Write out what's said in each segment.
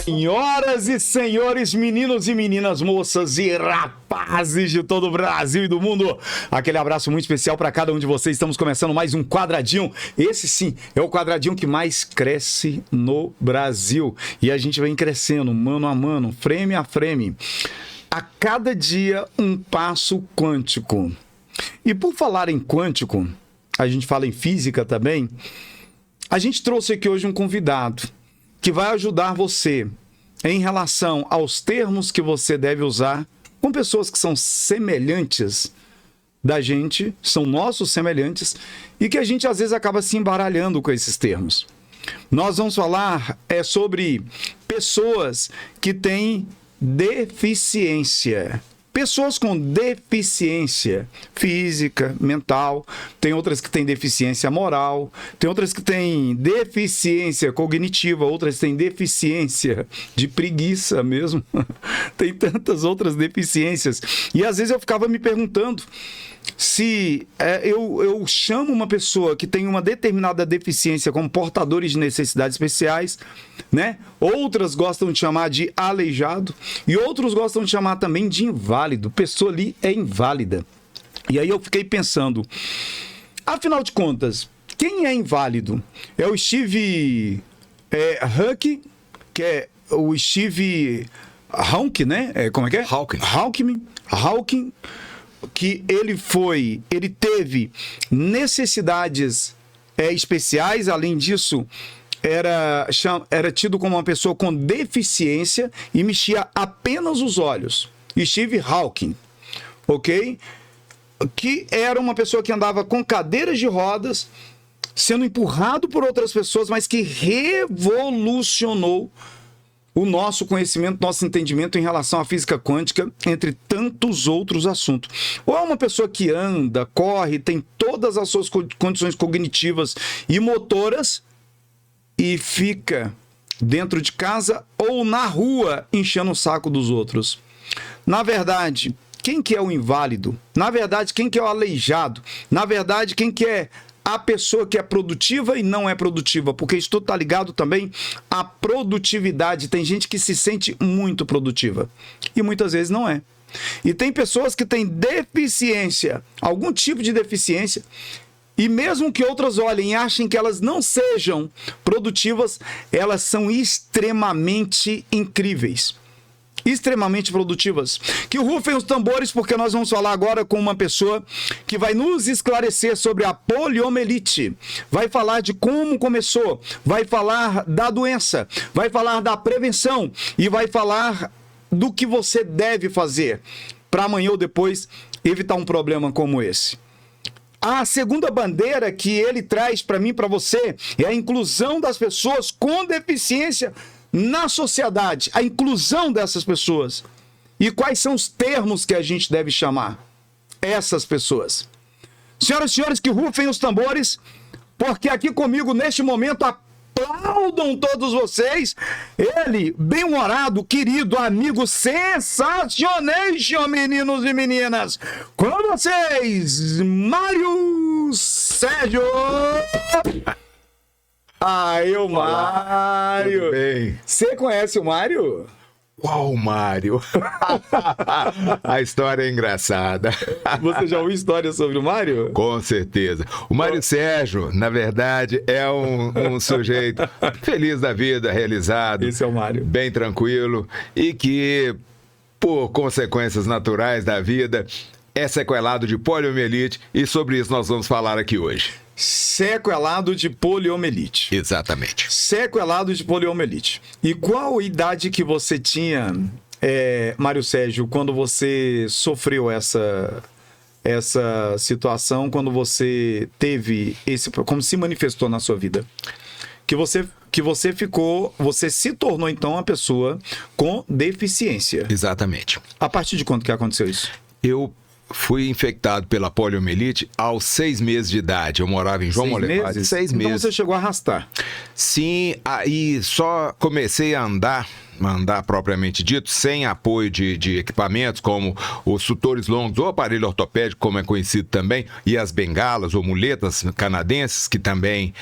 Senhoras e senhores, meninos e meninas, moças e rapazes de todo o Brasil e do mundo, aquele abraço muito especial para cada um de vocês. Estamos começando mais um quadradinho. Esse sim é o quadradinho que mais cresce no Brasil. E a gente vem crescendo mano a mano, frame a frame. A cada dia um passo quântico. E por falar em quântico, a gente fala em física também. A gente trouxe aqui hoje um convidado que vai ajudar você em relação aos termos que você deve usar com pessoas que são semelhantes da gente, são nossos semelhantes, e que a gente às vezes acaba se embaralhando com esses termos. Nós vamos falar sobre pessoas que têm deficiência. Pessoas com deficiência física, mental, tem outras que têm deficiência moral, tem outras que têm deficiência cognitiva, outras têm deficiência de preguiça mesmo. Tem tantas outras deficiências. E às vezes eu ficava me perguntando se eu chamo uma pessoa que tem uma determinada deficiência como portadores de necessidades especiais, né? Outras gostam de chamar de aleijado e outros gostam de chamar também de inválido. Pessoa ali é inválida. E aí eu fiquei pensando, afinal de contas, quem é inválido? É o Steve Huck, que é o Steve Hawking, né? Como é que é? Hawking, que ele teve necessidades especiais, além disso, era tido como uma pessoa com deficiência e mexia apenas os olhos. Steve Hawking, ok? Que era uma pessoa que andava com cadeiras de rodas, sendo empurrado por outras pessoas, mas que revolucionou o nosso conhecimento, nosso entendimento em relação à física quântica, entre tantos outros assuntos. Ou é uma pessoa que anda, corre, tem todas as suas condições cognitivas e motoras e fica dentro de casa ou na rua enchendo o saco dos outros. Na verdade, quem que é o inválido? Na verdade, quem que é o aleijado? Na verdade, quem que é a pessoa que é produtiva e não é produtiva, porque isso tudo está ligado também à produtividade. Tem gente que se sente muito produtiva e muitas vezes não é. E tem pessoas que têm deficiência, algum tipo de deficiência, e mesmo que outras olhem e achem que elas não sejam produtivas, elas são extremamente incríveis. Extremamente produtivas. Que rufem os tambores, porque nós vamos falar agora com uma pessoa que vai nos esclarecer sobre a poliomielite, vai falar de como começou, vai falar da doença, vai falar da prevenção e vai falar do que você deve fazer para amanhã ou depois evitar um problema como esse. A segunda bandeira que ele traz para mim e para você é a inclusão das pessoas com deficiência na sociedade, a inclusão dessas pessoas. E quais são os termos que a gente deve chamar essas pessoas? Senhoras e senhores, que rufem os tambores, porque aqui comigo, neste momento, aplaudam todos vocês, ele, bem-humorado, querido, amigo, sensacionation, meninos e meninas, com vocês, Mário Sérgio! O Mário! Tudo bem? Você conhece o Mário? Qual Mário? A história é engraçada. Você já ouviu história sobre o Mário? Com certeza. O Mário Sérgio, na verdade, é um sujeito feliz da vida, realizado. Esse é o Mário. Bem tranquilo e que, por consequências naturais da vida, é sequelado de poliomielite e sobre isso nós vamos falar aqui hoje. Sequelado de poliomielite. Exatamente. Sequelado de poliomielite. E qual idade que você tinha, Mário Sérgio, quando você sofreu essa situação, quando você teve como se manifestou na sua vida? Que você se tornou então uma pessoa com deficiência. Exatamente. A partir de quando que aconteceu isso? Eu fui infectado pela poliomielite aos 6 meses de idade. Eu morava em João Molefade. 6 meses. Então você chegou a arrastar? Sim, aí só comecei a andar propriamente dito, sem apoio de equipamentos como os sutores longos ou aparelho ortopédico, como é conhecido também, e as bengalas ou muletas canadenses, que também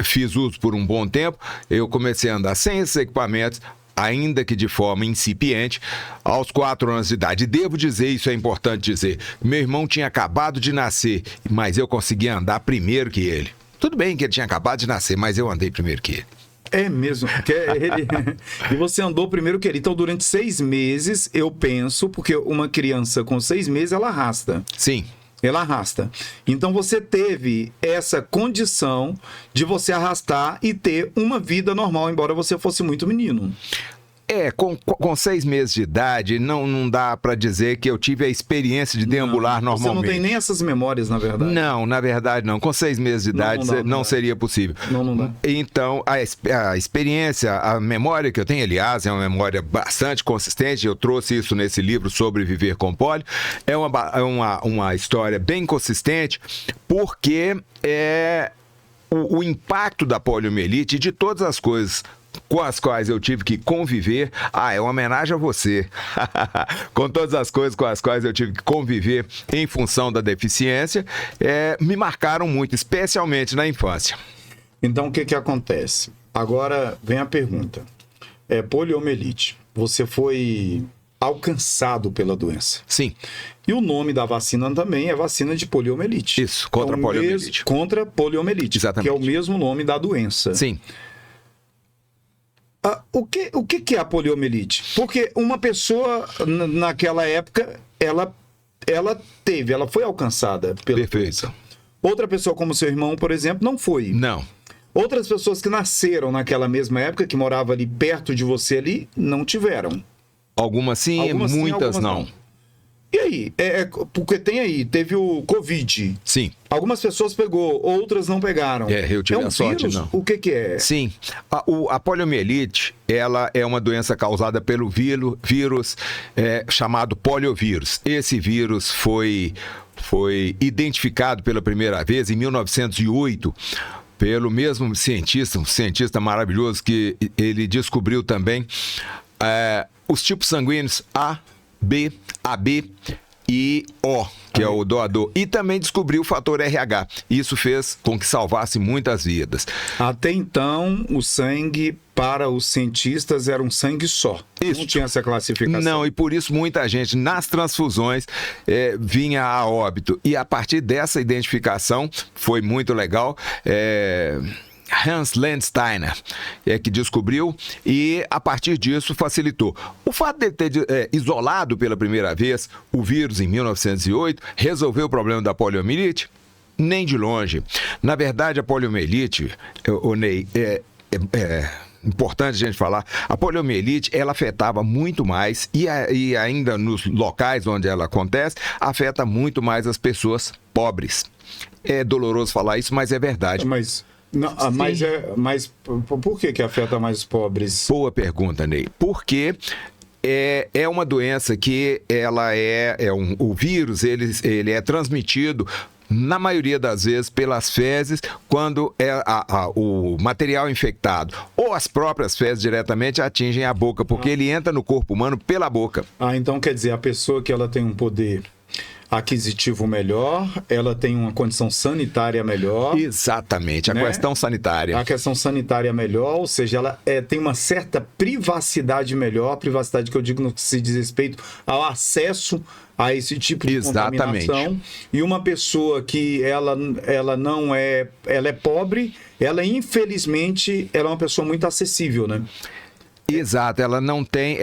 fiz uso por um bom tempo. Eu comecei a andar sem esses equipamentos, ainda que de forma incipiente, aos 4 anos de idade. E devo dizer, isso é importante dizer, meu irmão tinha acabado de nascer, mas eu consegui andar primeiro que ele. Tudo bem que ele tinha acabado de nascer, mas eu andei primeiro que ele. É mesmo. E você andou primeiro que ele. Então, durante 6 meses, eu penso, porque uma criança com 6 meses, ela arrasta. Sim. Ela arrasta. Então, você teve essa condição de você arrastar e ter uma vida normal, embora você fosse muito menino. Com 6 meses de idade, não dá para dizer que eu tive a experiência de deambular normalmente. Você não tem nem essas memórias, na verdade. Não, na verdade não. Com 6 meses de idade não seria possível. Não dá. Então, a experiência, a memória que eu tenho, aliás, é uma memória bastante consistente. Eu trouxe isso nesse livro sobre viver com pólio. É uma história bem consistente, porque o impacto da poliomielite e de todas as coisas com as quais eu tive que conviver. É uma homenagem a você. Com todas as coisas com as quais eu tive que conviver em função da deficiência, me marcaram muito, especialmente na infância. Então, o que acontece? Agora vem a pergunta. Poliomielite. Você foi alcançado pela doença. Sim. E o nome da vacina também é vacina de poliomielite. Isso, contra a poliomielite. Contra poliomielite. Exatamente. Que é o mesmo nome da doença. Sim. O que é a poliomielite? Porque uma pessoa, naquela época, ela foi alcançada pela doença. Outra pessoa, como seu irmão, por exemplo, não foi. Não. Outras pessoas que nasceram naquela mesma época, que moravam ali perto de você ali, não tiveram. Algumas sim, muitas não. E aí? Porque teve o Covid. Sim. Algumas pessoas pegou, outras não pegaram. Eu tive a sorte, vírus? não. O que é? Sim. A poliomielite, ela é uma doença causada pelo vírus chamado poliovírus. Esse vírus foi identificado pela primeira vez em 1908 pelo mesmo cientista, um cientista maravilhoso, que ele descobriu também os tipos sanguíneos A, B, AB e O, que é o doador. E também descobriu o fator RH. Isso fez com que salvasse muitas vidas. Até então, o sangue para os cientistas era um sangue só. Isso. Não tinha essa classificação. Não, e por isso muita gente nas transfusões vinha a óbito. E a partir dessa identificação, foi muito legal, Hans Landsteiner que descobriu, e a partir disso facilitou. O fato de ter isolado pela primeira vez o vírus em 1908 resolveu o problema da poliomielite? Nem de longe. Na verdade, a poliomielite, Ney, importante a gente falar, a poliomielite, ela afetava muito mais, e ainda nos locais onde ela acontece, afeta muito mais as pessoas pobres. É doloroso falar isso, mas é verdade. Mas por que afeta mais os pobres? Boa pergunta, Ney. Porque é uma doença que o vírus, ele é transmitido na maioria das vezes pelas fezes, quando o material infectado ou as próprias fezes diretamente atingem a boca, porque ele entra no corpo humano pela boca. Então quer dizer, a pessoa que ela tem um poder aquisitivo melhor, ela tem uma condição sanitária melhor. Exatamente, a questão sanitária. A questão sanitária melhor, ou seja, ela tem uma certa privacidade melhor, privacidade que eu digo no que se diz respeito ao acesso a esse tipo de contaminação. E uma pessoa que ela é pobre, ela infelizmente ela é uma pessoa muito acessível, né? Exato, ela não tem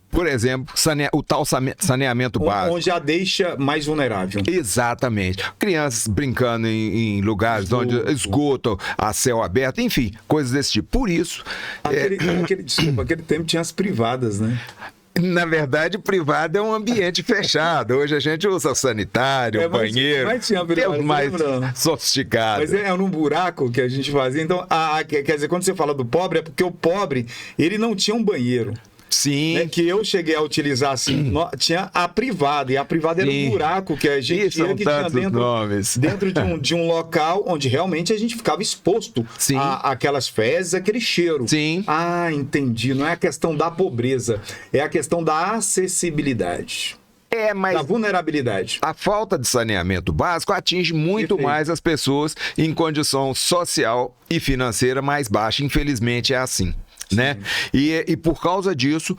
por exemplo, o tal saneamento básico. Onde a deixa mais vulnerável. Exatamente. Crianças brincando em lugares onde esgoto, a céu aberto, enfim, coisas desse tipo. Por isso... Aquele tempo tinha as privadas, né? Na verdade, privado é um ambiente fechado. Hoje a gente usa sanitário, banheiro. Mas tinha privado, mais sofisticado. Mas era num buraco que a gente fazia. Então, quer dizer, quando você fala do pobre, é porque o pobre, ele não tinha um banheiro. Sim. Né, que eu cheguei a utilizar assim, tinha a privada, e a privada era um buraco que a gente são que tinha nomes. dentro de um local onde realmente a gente ficava exposto àquelas fezes, aquele cheiro. Sim. Ah, entendi. Não é a questão da pobreza, é a questão da acessibilidade. Mas da vulnerabilidade. A falta de saneamento básico atinge muito mais as pessoas em condição social e financeira mais baixa. Infelizmente é assim. Né? E por causa disso,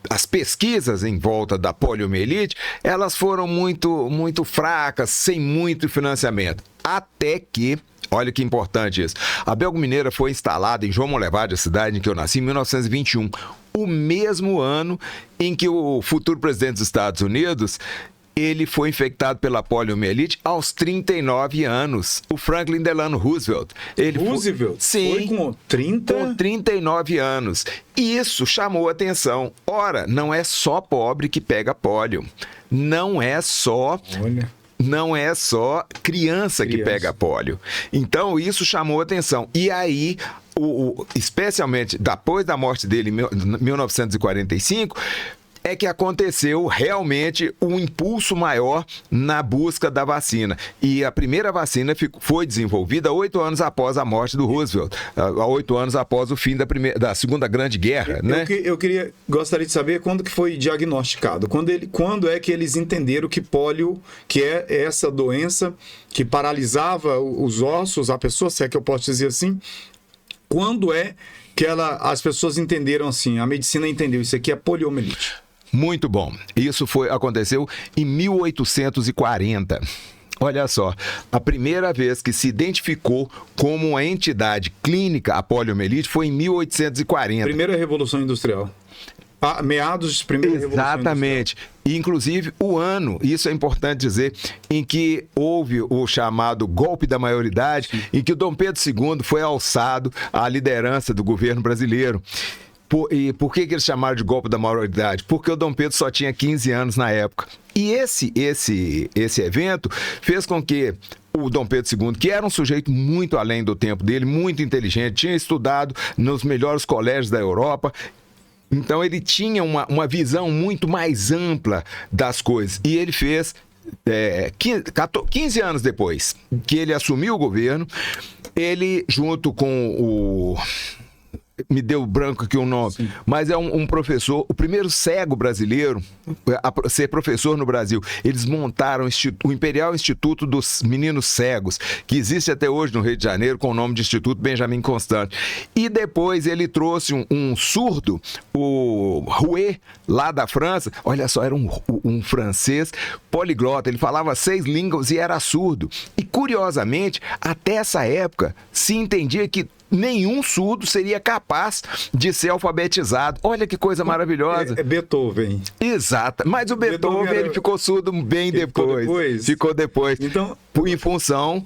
as pesquisas em volta da poliomielite, elas foram muito fracas, sem muito financiamento. Até que, olha que importante isso, a Belgo Mineira foi instalada em João Monlevade, a cidade em que eu nasci, em 1921. O mesmo ano em que o futuro presidente dos Estados Unidos, ele foi infectado pela poliomielite aos 39 anos. O Franklin Delano Roosevelt. Sim. Foi com 30? Com 39 anos. E isso chamou atenção. Ora, não é só pobre que pega pólio. Não é só criança que pega pólio. Então, isso chamou atenção. E aí, especialmente depois da morte dele em 1945, é que aconteceu realmente um impulso maior na busca da vacina. E a primeira vacina foi desenvolvida 8 anos após a morte do Roosevelt, 8 anos após o fim da Segunda Grande Guerra. Né? Gostaria de saber quando que foi diagnosticado, quando é que eles entenderam que pólio, que é essa doença que paralisava os ossos, a pessoa, se é que eu posso dizer assim, quando é que as pessoas entenderam assim, a medicina entendeu, isso aqui é poliomielite? Muito bom. Isso aconteceu em 1840. Olha só, a primeira vez que se identificou como uma entidade clínica a poliomielite foi em 1840. Primeira Revolução Industrial. Meados de primeira Revolução Industrial. Exatamente. Inclusive o ano, isso é importante dizer, em que houve o chamado golpe da maioridade, em que o Dom Pedro II foi alçado à liderança do governo brasileiro. E por que eles chamaram de golpe da maioridade? Porque o Dom Pedro só tinha 15 anos na época. E esse evento fez com que o Dom Pedro II, que era um sujeito muito além do tempo dele, muito inteligente, tinha estudado nos melhores colégios da Europa. Então ele tinha uma visão muito mais ampla das coisas. E ele fez, 15 anos depois que ele assumiu o governo, ele junto com me deu branco aqui o nome, sim, mas é um professor, o primeiro cego brasileiro a ser professor no Brasil. Eles montaram o Imperial Instituto dos Meninos Cegos, que existe até hoje no Rio de Janeiro, com o nome de Instituto Benjamin Constant. E depois ele trouxe um surdo, o Rouet, lá da França. Olha só, era um francês poliglota, ele falava 6 línguas e era surdo. E curiosamente, até essa época, se entendia que nenhum surdo seria capaz de ser alfabetizado. Olha que coisa maravilhosa. É Beethoven. Exato. Mas o Beethoven ele ficou surdo bem depois. Ficou depois. Então, em função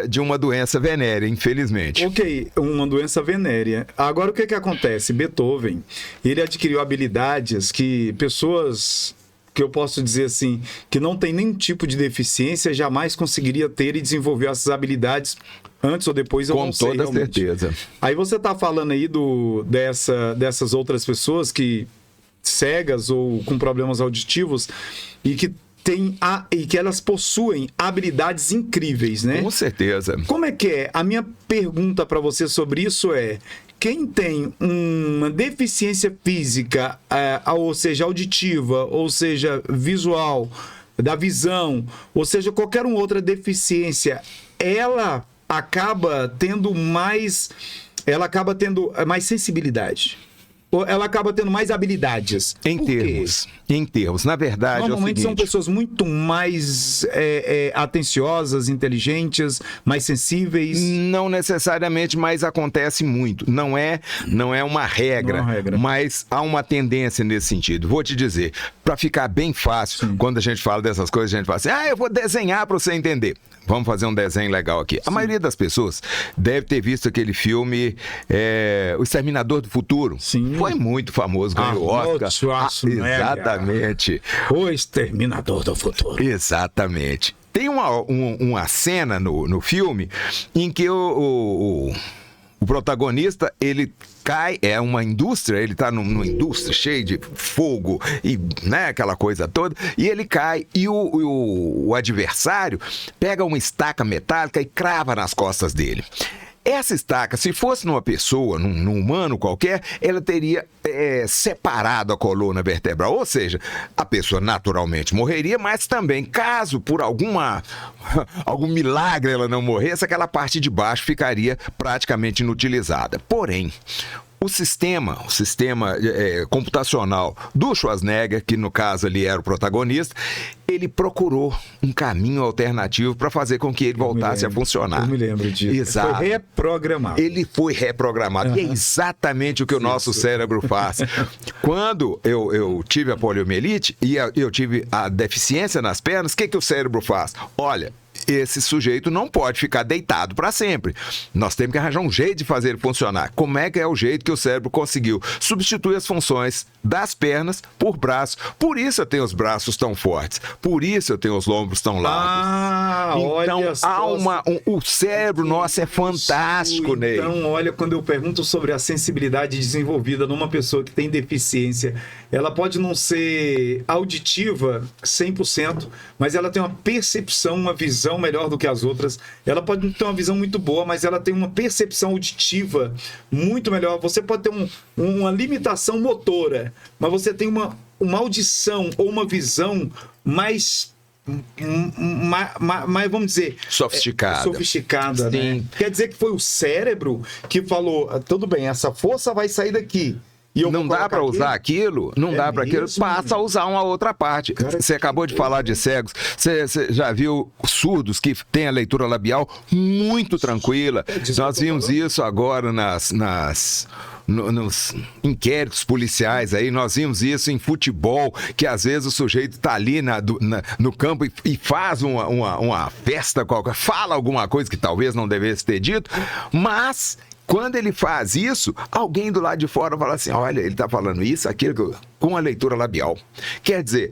de uma doença venérea, infelizmente. Ok, uma doença venérea. Agora, o que acontece? Beethoven, ele adquiriu habilidades que pessoas, que eu posso dizer assim, que não tem nenhum tipo de deficiência, jamais conseguiria ter e desenvolver essas habilidades antes ou depois, eu não sei. Com toda certeza. Aí você está falando aí dessas outras pessoas que cegas ou com problemas auditivos e que elas possuem habilidades incríveis, né? Com certeza. Como é que é? A minha pergunta para você sobre isso é: quem tem uma deficiência física, ou seja, auditiva, ou seja, visual, da visão, ou seja, qualquer outra deficiência, ela acaba tendo mais sensibilidade. Ela acaba tendo mais habilidades. Em termos. Na verdade, normalmente são pessoas muito mais atenciosas, inteligentes, mais sensíveis. Não necessariamente, mas acontece muito. Não é uma regra, mas há uma tendência nesse sentido. Vou te dizer, para ficar bem fácil, sim, quando a gente fala dessas coisas, a gente fala assim: eu vou desenhar para você entender. Vamos fazer um desenho legal aqui. Sim. A maioria das pessoas deve ter visto aquele filme O Exterminador do Futuro. Sim. Foi muito famoso, ganhou o Oscar. Exatamente. O Exterminador do Futuro. Exatamente. Tem uma cena no filme em que o O protagonista, ele cai, é uma indústria, ele tá numa indústria cheia de fogo e, né, aquela coisa toda, e ele cai e o adversário pega uma estaca metálica e crava nas costas dele. Essa estaca, se fosse numa pessoa, num humano qualquer, ela teria separado a coluna vertebral. Ou seja, a pessoa naturalmente morreria, mas também, caso por algum milagre ela não morresse, aquela parte de baixo ficaria praticamente inutilizada. Porém, o sistema computacional do Schwarzenegger, que no caso ali era o protagonista, ele procurou um caminho alternativo para fazer com que ele voltasse a funcionar. Eu me lembro disso. Exato. Foi reprogramado. Ele foi reprogramado. E é exatamente o que o nosso cérebro faz. Quando eu tive a poliomielite e eu tive a deficiência nas pernas, o que o cérebro faz? Olha, esse sujeito não pode ficar deitado para sempre. Nós temos que arranjar um jeito de fazer ele funcionar. Como é que é o jeito que o cérebro conseguiu substituir as funções das pernas por braços? Por isso eu tenho os braços tão fortes. Por isso eu tenho os ombros tão largos. Então, olha só. o cérebro nosso é fantástico, Ney. Então, olha, quando eu pergunto sobre a sensibilidade desenvolvida numa pessoa que tem deficiência, ela pode não ser auditiva 100%, mas ela tem uma percepção, uma visão melhor do que as outras. Ela pode não ter uma visão muito boa, mas ela tem uma percepção auditiva muito melhor. Você pode ter uma limitação motora, mas você tem uma audição ou uma visão mais vamos dizer, sofisticada, né? Quer dizer que foi o cérebro que falou, tudo bem, essa força vai sair daqui. Não dá para usar aquilo, não dá para aquilo, passa a usar uma outra parte. Você acabou de falar de cegos, você já viu surdos que têm a leitura labial muito tranquila. Nós vimos isso agora nos inquéritos policiais aí, nós vimos isso em futebol, que às vezes o sujeito tá ali no campo e faz uma festa qualquer, fala alguma coisa que talvez não devesse ter dito, mas quando ele faz isso, alguém do lado de fora fala assim, olha, ele está falando isso, aquilo, com a leitura labial. Quer dizer,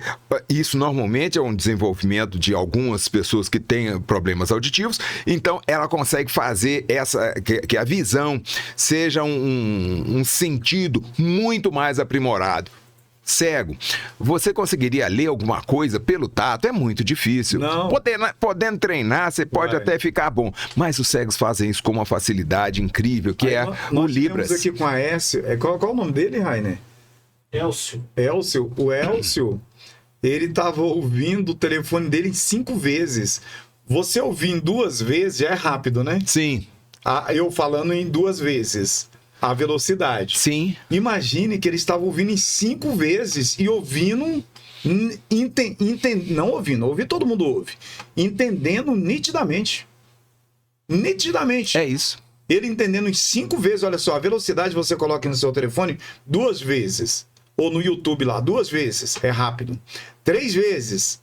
isso normalmente é um desenvolvimento de algumas pessoas que têm problemas auditivos, então ela consegue fazer que a visão seja um sentido muito mais aprimorado. Cego, você conseguiria ler alguma coisa pelo tato? É muito difícil. Não. Podendo treinar, você pode até ficar bom. Mas os cegos fazem isso com uma facilidade incrível, que o Libras. Nós aqui com a Écio. Qual o nome dele, Rainer? Élcio. O Élcio, ele estava ouvindo o telefone dele em 5 vezes. Você ouvir em 2 vezes já é rápido, né? Sim. Eu falando em 2 vezes. A velocidade. Sim. Imagine que ele estava ouvindo em 5 vezes e ouvindo, não ouvindo, todo mundo ouve, entendendo nitidamente. Nitidamente. É isso. Ele entendendo em 5 vezes, olha só, a velocidade você coloca no seu telefone 2 vezes. Ou no YouTube lá, 2 vezes, é rápido. 3 vezes,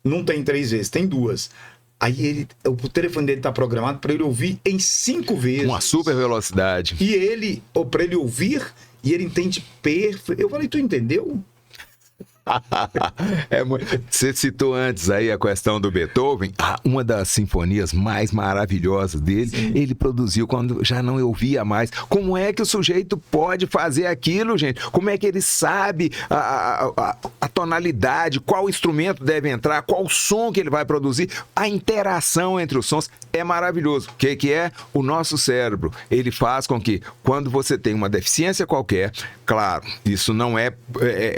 não tem 3 vezes, tem 2. Aí o telefone dele está programado para ele ouvir em 5 vezes. Uma super velocidade. E para ele ouvir, e ele entende perfeito. Eu falei, tu entendeu? Você citou antes aí a questão do Beethoven, uma das sinfonias mais maravilhosas dele. Sim. Ele produziu quando já não ouvia mais. Como é que o sujeito pode fazer aquilo, gente? Como é que ele sabe a tonalidade, qual instrumento deve entrar, qual som que ele vai produzir? A interação entre os sons é maravilhoso. O que é? O nosso cérebro, ele faz com que, quando você tem uma deficiência qualquer, claro, isso não é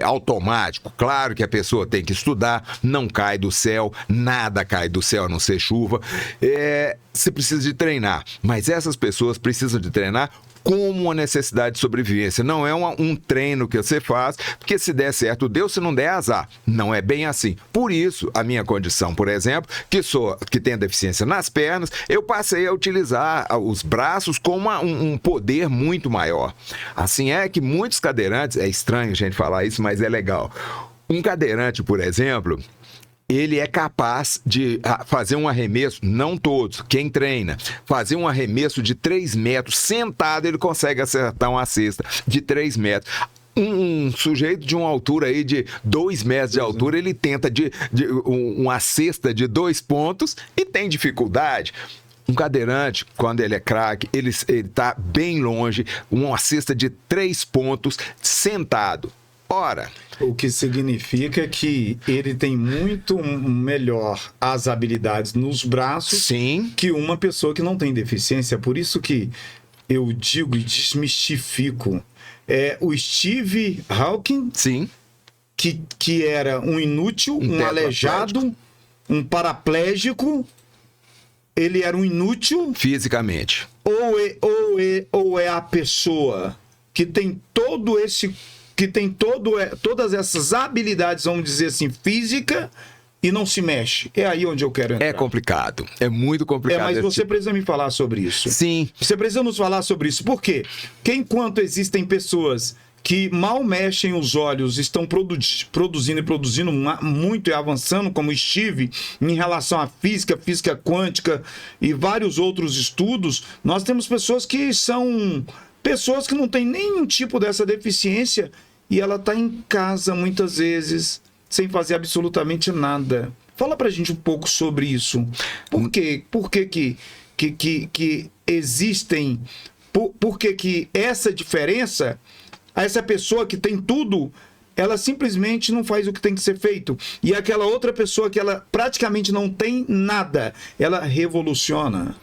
automático. Claro que a pessoa tem que estudar, não cai do céu, nada cai do céu a não ser chuva. Você precisa de treinar, mas essas pessoas precisam de treinar como uma necessidade de sobrevivência. Não é um treino que você faz, porque se der certo, deu, se não der, azar. Não é bem assim. Por isso, a minha condição, por exemplo, que tenho deficiência nas pernas, eu passei a utilizar os braços com um poder muito maior. Assim é que muitos cadeirantes, é estranho a gente falar isso, mas é legal. Um cadeirante, por exemplo, ele é capaz de fazer um arremesso, não todos, quem treina, fazer um arremesso de 3 metros, sentado ele consegue acertar uma cesta de 3 metros. Um sujeito de uma altura aí de 2 metros de altura, ele tenta uma cesta de 2 pontos e tem dificuldade. Um cadeirante, quando ele é craque, ele está bem longe, uma cesta de 3 pontos, sentado. Ora, o que significa que ele tem muito melhor as habilidades nos braços, sim, que uma pessoa que não tem deficiência. Por isso que eu digo e desmistifico. O Steve Hawking, sim, que era um inútil, um aleijado, um paraplégico, ele era um inútil fisicamente. Ou é a pessoa que tem todo esse... que tem todas essas habilidades, vamos dizer assim, física, e não se mexe. É aí onde eu quero entrar. É complicado. É muito complicado. Mas você precisa me falar sobre isso. Sim. Você precisa nos falar sobre isso. Por quê? Porque enquanto existem pessoas que mal mexem os olhos, estão produzindo muito e avançando, como o Steve, em relação à física quântica e vários outros estudos, nós temos pessoas que são... pessoas que não têm nenhum tipo dessa deficiência e ela está em casa muitas vezes sem fazer absolutamente nada. Fala pra gente um pouco sobre isso. Por quê? Por que existem... Por que essa diferença, essa pessoa que tem tudo, ela simplesmente não faz o que tem que ser feito. E aquela outra pessoa que ela praticamente não tem nada, ela revoluciona.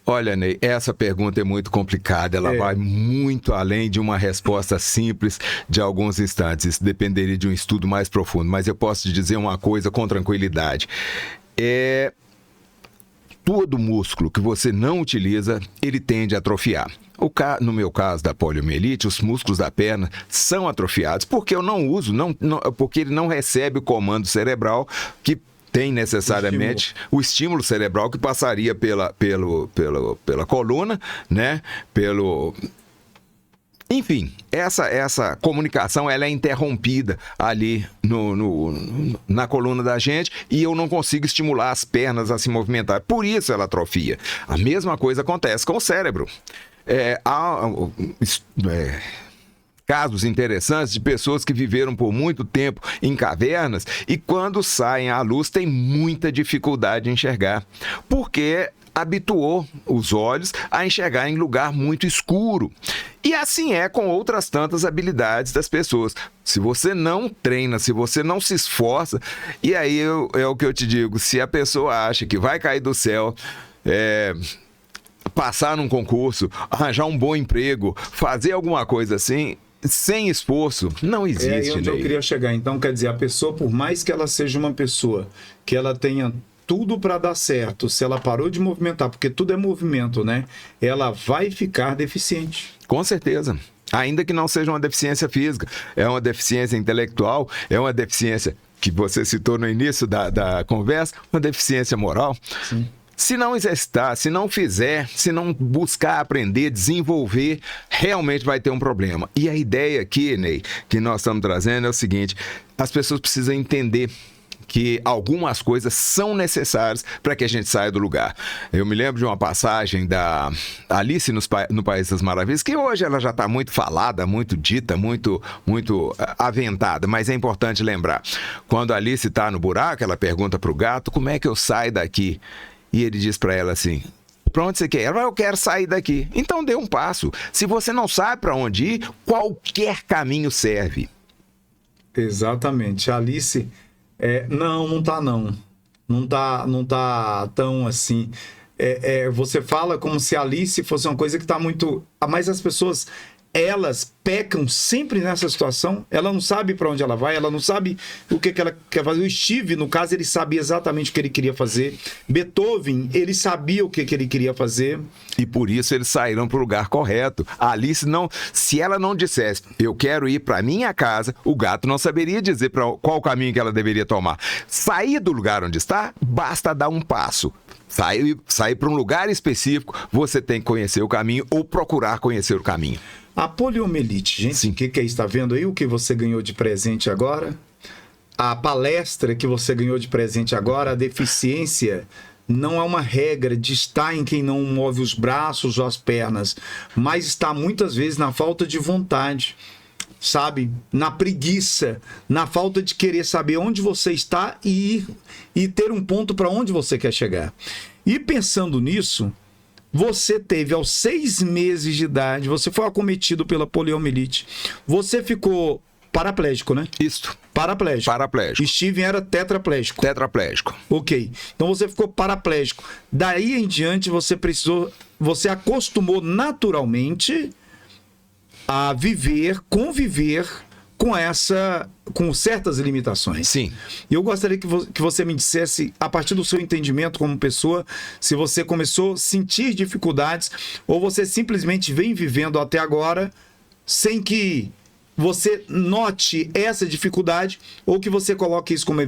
Olha, Ney, essa pergunta é muito complicada, ela vai muito além de uma resposta simples de alguns instantes. Isso dependeria de um estudo mais profundo, mas eu posso te dizer uma coisa com tranquilidade. Todo músculo que você não utiliza, ele tende a atrofiar. No meu caso da poliomielite, os músculos da perna são atrofiados porque eu não uso, porque ele não recebe o comando cerebral que tem necessariamente o estímulo cerebral que passaria pela coluna, né? Enfim, essa comunicação ela é interrompida ali na coluna da gente e eu não consigo estimular as pernas a se movimentar. Por isso ela atrofia. A mesma coisa acontece com o cérebro. Há casos interessantes de pessoas que viveram por muito tempo em cavernas e quando saem à luz têm muita dificuldade de enxergar, porque habituou os olhos a enxergar em lugar muito escuro. E assim é com outras tantas habilidades das pessoas. Se você não treina, se você não se esforça, e aí é o que eu te digo, se a pessoa acha que vai cair do céu, passar num concurso, arranjar um bom emprego, fazer alguma coisa assim, sem esforço, não existe. É onde eu queria chegar. Então, quer dizer, a pessoa, por mais que ela seja uma pessoa que ela tenha tudo para dar certo, se ela parou de movimentar, porque tudo é movimento, né? Ela vai ficar deficiente. Com certeza. Ainda que não seja uma deficiência física, é uma deficiência intelectual, é uma deficiência que você citou no início da conversa, uma deficiência moral. Sim. Se não exercitar, se não fizer, se não buscar aprender, desenvolver, realmente vai ter um problema. E a ideia aqui, Ney, que nós estamos trazendo é o seguinte: as pessoas precisam entender que algumas coisas são necessárias para que a gente saia do lugar. Eu me lembro de uma passagem da Alice no País das Maravilhas, que hoje ela já está muito falada, muito dita, muito aventada, mas é importante lembrar. Quando a Alice está no buraco, ela pergunta para o gato, como é que eu saio daqui? E ele diz para ela assim, para onde você quer? Ela, eu quero sair daqui. Então dê um passo. Se você não sabe para onde ir, qualquer caminho serve. Exatamente. A Alice, não tá não. Não tá tão assim. Você fala como se a Alice fosse uma coisa que tá muito... Mas as pessoas, elas pecam sempre nessa situação. Ela não sabe para onde ela vai, ela não sabe o que ela quer fazer. O Steve, no caso, ele sabia exatamente o que ele queria fazer. Beethoven, ele sabia o que ele queria fazer. E por isso eles saíram para o lugar correto. A Alice não... Se ela não dissesse, eu quero ir para minha casa, o gato não saberia dizer para qual caminho que ela deveria tomar. Sair do lugar onde está, basta dar um passo. Sair para um lugar específico, você tem que conhecer o caminho ou procurar conhecer o caminho. A poliomielite, gente, o que está vendo aí? O que você ganhou de presente agora? A palestra que você ganhou de presente agora, a deficiência não é uma regra de estar em quem não move os braços ou as pernas, mas está muitas vezes na falta de vontade. sabe? Na preguiça, na falta de querer saber onde você está e ir e ter um ponto para onde você quer chegar. E pensando nisso, você teve aos 6 meses de idade, você foi acometido pela poliomielite, você ficou paraplégico, né? Isto. Paraplégico. Paraplégico. Steven era tetraplégico. Tetraplégico. Ok. Então você ficou paraplégico. Daí em diante você acostumou naturalmente a conviver com certas limitações. Sim. E eu gostaria que você me dissesse, a partir do seu entendimento como pessoa, se você começou a sentir dificuldades ou você simplesmente vem vivendo até agora sem que você note essa dificuldade ou que você coloque isso como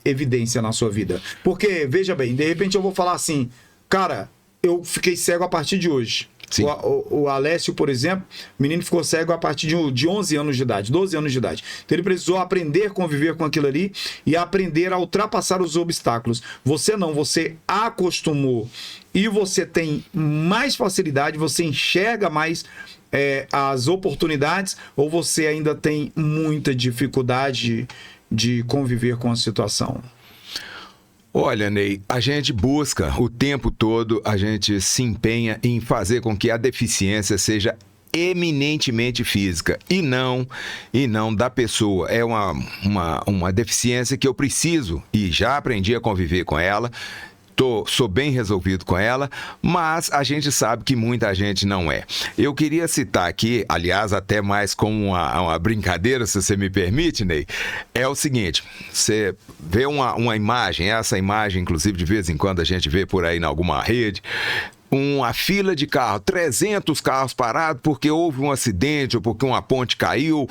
evidência na sua vida. Porque, veja bem, de repente eu vou falar assim, cara, eu fiquei cego a partir de hoje. O Alessio, por exemplo, o menino ficou cego a partir de 11 anos de idade, 12 anos de idade. Então ele precisou aprender a conviver com aquilo ali e aprender a ultrapassar os obstáculos. Você não, você acostumou e você tem mais facilidade, você enxerga mais as oportunidades, ou você ainda tem muita dificuldade de conviver com a situação? Olha, Ney, a gente busca o tempo todo, a gente se empenha em fazer com que a deficiência seja eminentemente física e não da pessoa. É uma deficiência que eu preciso e já aprendi a conviver com ela. Sou bem resolvido com ela, mas a gente sabe que muita gente não é. Eu queria citar aqui, aliás, até mais como uma brincadeira, se você me permite, Ney, é o seguinte, você vê uma imagem, essa imagem, inclusive, de vez em quando a gente vê por aí em alguma rede, uma fila de carro, 300 carros parados porque houve um acidente ou porque uma ponte caiu,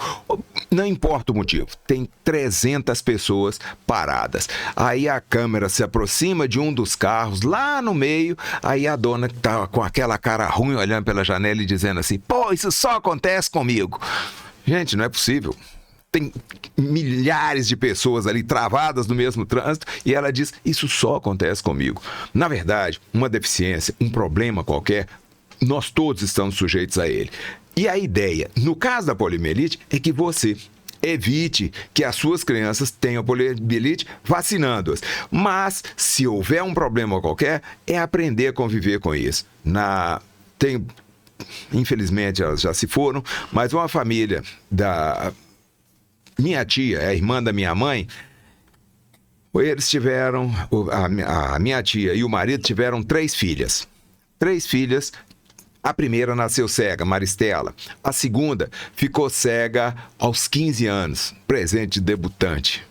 não importa o motivo, tem 300 pessoas paradas. Aí a câmera se aproxima de um dos carros lá no meio, aí a dona tá com aquela cara ruim olhando pela janela e dizendo assim, pô, isso só acontece comigo. Gente, não é possível. Tem milhares de pessoas ali travadas no mesmo trânsito e ela diz, isso só acontece comigo. Na verdade, uma deficiência, um problema qualquer, nós todos estamos sujeitos a ele. E a ideia, no caso da poliomielite, é que você evite que as suas crianças tenham poliomielite vacinando-as. Mas, se houver um problema qualquer, é aprender a conviver com isso. Infelizmente, elas já se foram, mas uma família da minha tia, a irmã da minha mãe, eles tiveram, a minha tia e o marido tiveram 3 filhas. 3 filhas, a primeira nasceu cega, Maristela. A segunda ficou cega aos 15 anos, presente de debutante,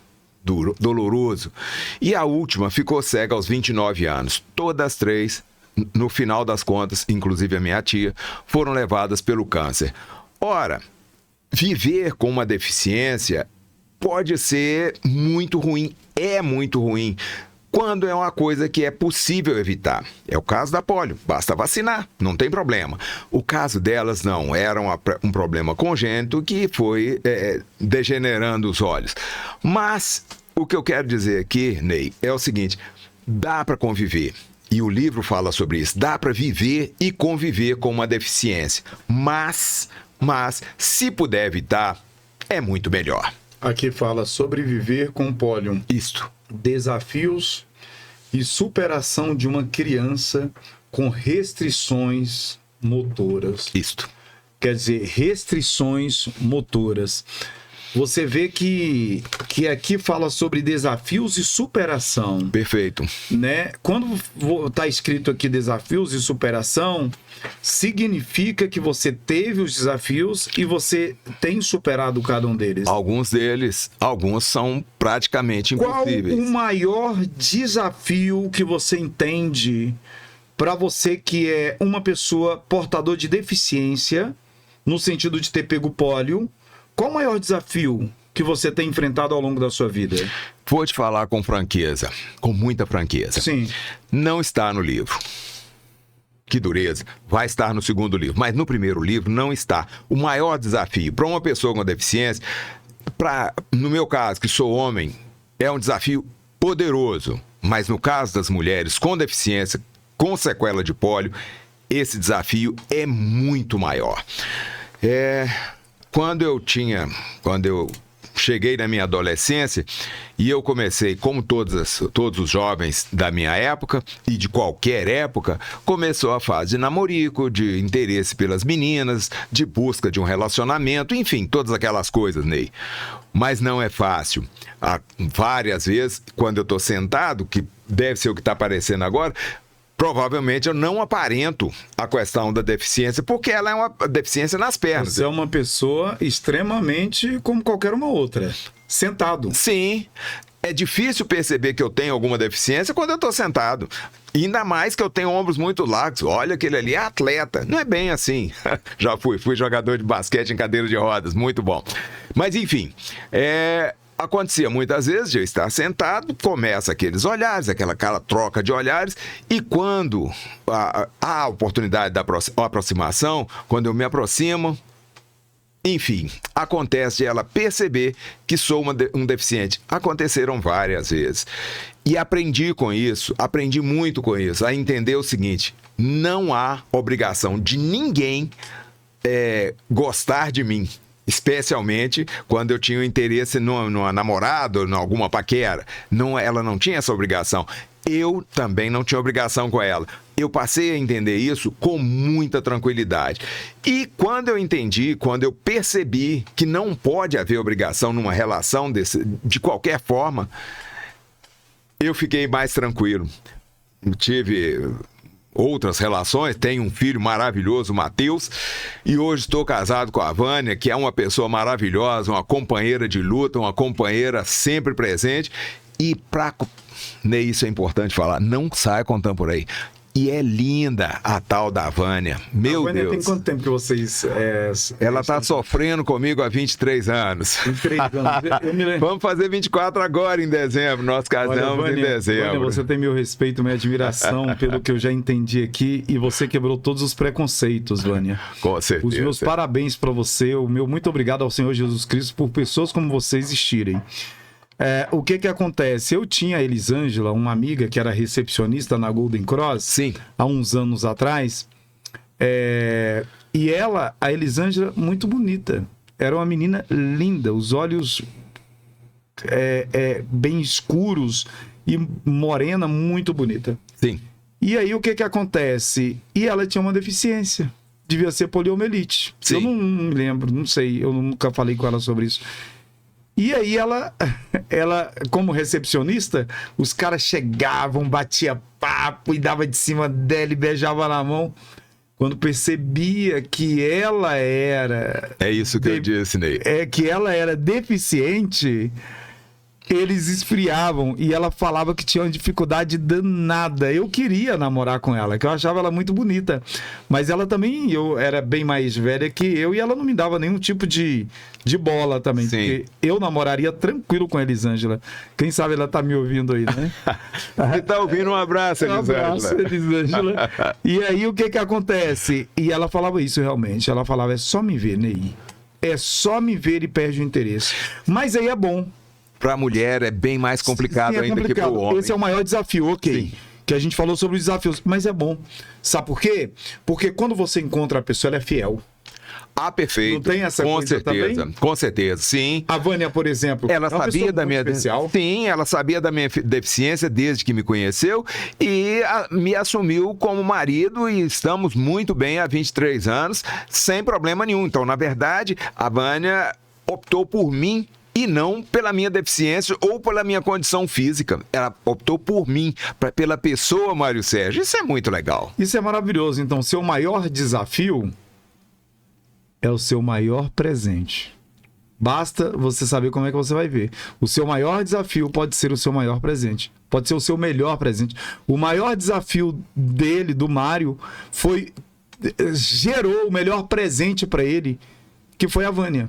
doloroso. E a última ficou cega aos 29 anos. Todas as 3, no final das contas, inclusive a minha tia, foram levadas pelo câncer. Ora, viver com uma deficiência pode ser muito ruim, é muito ruim, quando é uma coisa que é possível evitar. É o caso da polio, basta vacinar, não tem problema. O caso delas não, era um problema congênito que foi degenerando os olhos. Mas o que eu quero dizer aqui, Ney, é o seguinte, dá para conviver. E o livro fala sobre isso, dá para viver e conviver com uma deficiência, mas se puder evitar, é muito melhor. Aqui fala sobreviver com pólio. Isto. Desafios e superação de uma criança com restrições motoras. Isto. Quer dizer, restrições motoras. Você vê que aqui fala sobre desafios e superação. Perfeito. Né? Quando está escrito aqui desafios e superação, significa que você teve os desafios e você tem superado cada um deles. Alguns são praticamente impossíveis. Qual o maior desafio que você entende para você que é uma pessoa portador de deficiência, no sentido de ter pego pólio? Qual o maior desafio que você tem enfrentado ao longo da sua vida? Vou te falar com franqueza, com muita franqueza. Sim. Não está no livro. Que dureza. Vai estar no segundo livro, mas no primeiro livro não está. O maior desafio para uma pessoa com deficiência, no meu caso, que sou homem, é um desafio poderoso. Mas no caso das mulheres com deficiência, com sequela de pólio, esse desafio é muito maior. quando eu cheguei na minha adolescência e eu comecei, como todos os jovens da minha época e de qualquer época, começou a fase de namorico, de interesse pelas meninas, de busca de um relacionamento, enfim, todas aquelas coisas, Ney. Mas não é fácil. Várias vezes, quando eu estou sentado, que deve ser o que está aparecendo agora, provavelmente eu não aparento a questão da deficiência, porque ela é uma deficiência nas pernas. Você é uma pessoa extremamente como qualquer uma outra, sentado. Sim, é difícil perceber que eu tenho alguma deficiência quando eu estou sentado. Ainda mais que eu tenho ombros muito largos. Olha, aquele ali é atleta. Não é bem assim. Já fui jogador de basquete em cadeira de rodas, muito bom. Mas enfim, acontecia muitas vezes de eu estar sentado, começa aqueles olhares, aquela troca de olhares, e quando há a oportunidade da aproximação, quando eu me aproximo, enfim, acontece de ela perceber que sou um deficiente. Aconteceram várias vezes. E aprendi muito com isso, a entender o seguinte: não há obrigação de ninguém gostar de mim. Especialmente quando eu tinha interesse numa namorada ou em alguma paquera. Ela não tinha essa obrigação. Eu também não tinha obrigação com ela. Eu passei a entender isso com muita tranquilidade. E quando eu percebi que não pode haver obrigação numa relação de qualquer forma, eu fiquei mais tranquilo. Tive outras relações, tenho um filho maravilhoso, o Matheus, e hoje estou casado com a Vânia, que é uma pessoa maravilhosa, uma companheira de luta, uma companheira sempre presente. E Ney, isso é importante falar, não saia contando por aí. E é linda a tal da Vânia. Meu Deus. A Vânia tem quanto tempo que vocês... Ela está sofrendo comigo há 23 anos. 23 anos. Vamos fazer 24 agora em dezembro. Nós casamos em dezembro. Vânia, você tem meu respeito, minha admiração pelo que eu já entendi aqui. E você quebrou todos os preconceitos, Vânia. Com certeza. Os meus parabéns para você. O meu muito obrigado ao Senhor Jesus Cristo por pessoas como você existirem. O que acontece? Eu tinha a Elisângela, uma amiga que era recepcionista na Golden Cross. Sim. Há uns anos atrás. E a Elisângela, muito bonita. Era uma menina linda, os olhos bem escuros e morena, muito bonita. Sim. E aí o que acontece? E ela tinha uma deficiência. Devia ser poliomielite. Sim. Eu não me lembro, não sei, eu nunca falei com ela sobre isso. E aí ela, como recepcionista, os caras chegavam, batia papo e dava de cima dela e beijava na mão. Quando percebia que ela era... É isso que eu disse, Ney. Que ela era deficiente, eles esfriavam e ela falava que tinha uma dificuldade danada. Eu queria namorar com ela, que eu achava ela muito bonita. Mas ela também, eu era bem mais velha que eu e ela não me dava nenhum tipo de bola também. Sim. Porque eu namoraria tranquilo com a Elisângela. Quem sabe ela tá me ouvindo aí, né? Você tá ouvindo? Um abraço, Elisângela. Um abraço, Elisângela. E aí o que acontece? E ela falava isso realmente. Ela falava, é só me ver, Ney. É só me ver e perde o interesse. Mas aí é bom. Para a mulher é bem mais complicado ainda que para o homem. Esse é o maior desafio, ok. Sim. Que a gente falou sobre os desafios, mas é bom. Sabe por quê? Porque quando você encontra a pessoa, ela é fiel. Ah, perfeito. Não tem essa coisa também? Com certeza, sim. A Vânia, por exemplo, ela sabia da minha especial. Sim, ela sabia da minha deficiência desde que me conheceu e me assumiu como marido e estamos muito bem há 23 anos, sem problema nenhum. Então, na verdade, a Vânia optou por mim e não pela minha deficiência ou pela minha condição física. Ela optou por mim, pela pessoa, Mário Sérgio. Isso é muito legal. Isso é maravilhoso. Então, seu maior desafio é o seu maior presente. Basta você saber como é que você vai ver. O seu maior desafio pode ser o seu maior presente. Pode ser o seu melhor presente. O maior desafio dele, do Mário, gerou o melhor presente para ele, que foi a Vânia.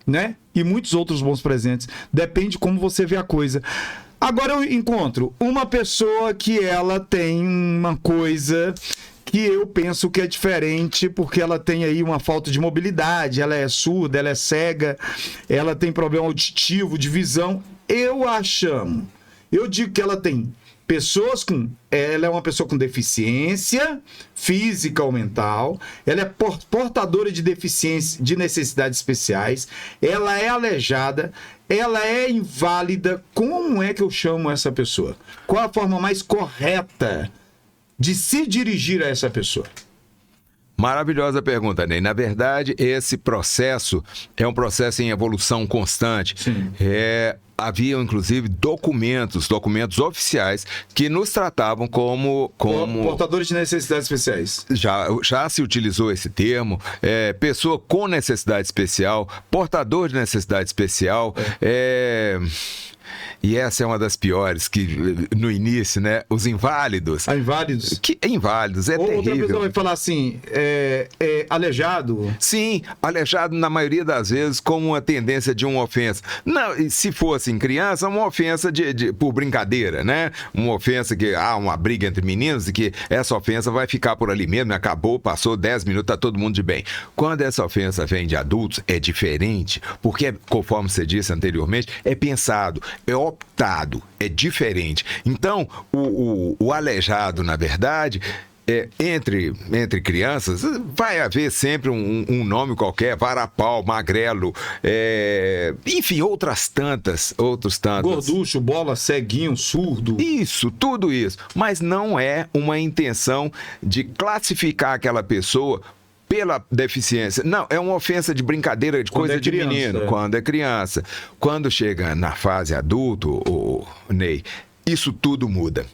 Né? E muitos outros bons presentes. Depende de como você vê a coisa. Agora eu encontro uma pessoa que ela tem uma coisa que eu penso que é diferente, porque ela tem aí uma falta de mobilidade, ela é surda, ela é cega, ela tem problema auditivo, de visão. Eu digo que ela tem Ela é uma pessoa com deficiência física ou mental, ela é portadora de deficiência, de necessidades especiais, ela é aleijada, ela é inválida. Como é que eu chamo essa pessoa? Qual a forma mais correta de se dirigir a essa pessoa? Maravilhosa pergunta, Ney. Na verdade, esse processo é um processo em evolução constante. Sim. Haviam, inclusive, documentos oficiais que nos tratavam como portadores de necessidades especiais. Já se utilizou esse termo, pessoa com necessidade especial, portador de necessidade especial, e essa é uma das piores, que no início, né? Os inválidos. Inválidos? Inválidos, Outra terrível. Outra pessoa vai falar assim, aleijado? Sim, aleijado na maioria das vezes como uma tendência de uma ofensa. Não, se fosse em criança, uma ofensa por brincadeira, né? Uma ofensa que há uma briga entre meninos e que essa ofensa vai ficar por ali mesmo, acabou, passou 10 minutos, tá todo mundo de bem. Quando essa ofensa vem de adultos, é diferente, porque, conforme você disse anteriormente, é pensado, é optado, é diferente. Então, o aleijado, na verdade, entre crianças, vai haver sempre um nome qualquer, varapau, magrelo, enfim, outros tantos. Gorducho, bola, ceguinho, surdo. Isso, tudo isso. Mas não é uma intenção de classificar aquela pessoa pela deficiência. Não, é uma ofensa de brincadeira, de coisa de menino, quando é criança. Quando chega na fase adulto, Ney, isso tudo muda.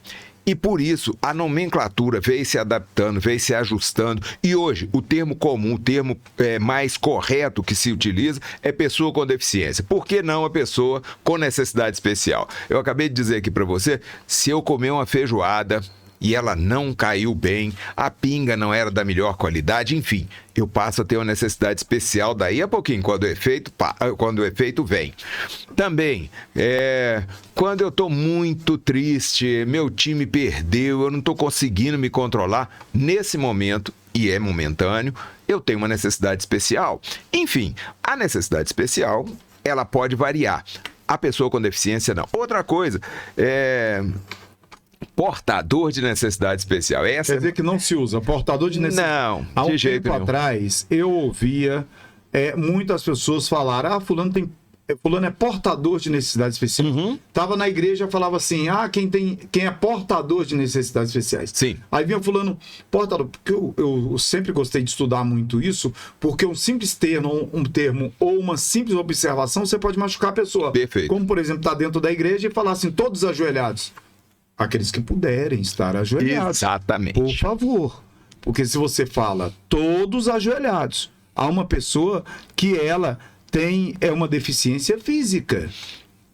E por isso, a nomenclatura veio se adaptando, veio se ajustando. E hoje, o termo comum, o termo mais correto que se utiliza é pessoa com deficiência. Por que não a pessoa com necessidade especial? Eu acabei de dizer aqui para você, se eu comer uma feijoada e ela não caiu bem, a pinga não era da melhor qualidade, enfim, eu passo a ter uma necessidade especial daí a pouquinho, quando o efeito vem. Também, quando eu estou muito triste, meu time perdeu, eu não estou conseguindo me controlar, nesse momento, e é momentâneo, eu tenho uma necessidade especial. Enfim, a necessidade especial, ela pode variar. A pessoa com deficiência, não. Outra coisa, portador de necessidade especial. Quer dizer que não se usa portador de necessidade. Não, há um de jeito tempo nenhum. atrás, eu ouvia muitas pessoas falar, fulano é portador de necessidades especiais. Tava na igreja, falava assim, quem é portador de necessidades especiais. Sim. Aí vinha fulano, portador, porque eu sempre gostei de estudar muito isso, porque um simples termo ou uma simples observação, você pode machucar a pessoa. Perfeito. Como, por exemplo, tá dentro da igreja e falar assim, todos ajoelhados. Aqueles que puderem estar ajoelhados. Exatamente. Por favor. Porque se você fala todos ajoelhados, há uma pessoa que ela tem uma deficiência física.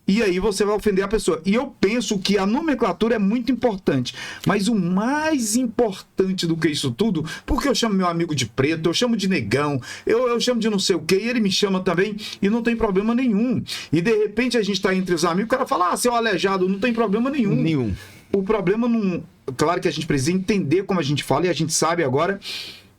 E aí você vai ofender a pessoa. E eu penso que a nomenclatura é muito importante. Mas o mais importante do que isso tudo, porque eu chamo meu amigo de preto, eu chamo de negão, eu chamo de não sei o quê, e ele me chama também, e não tem problema nenhum. E de repente a gente está entre os amigos, o cara fala, seu aleijado, não tem problema nenhum. Nenhum. O problema não... Claro que a gente precisa entender como a gente fala, e a gente sabe agora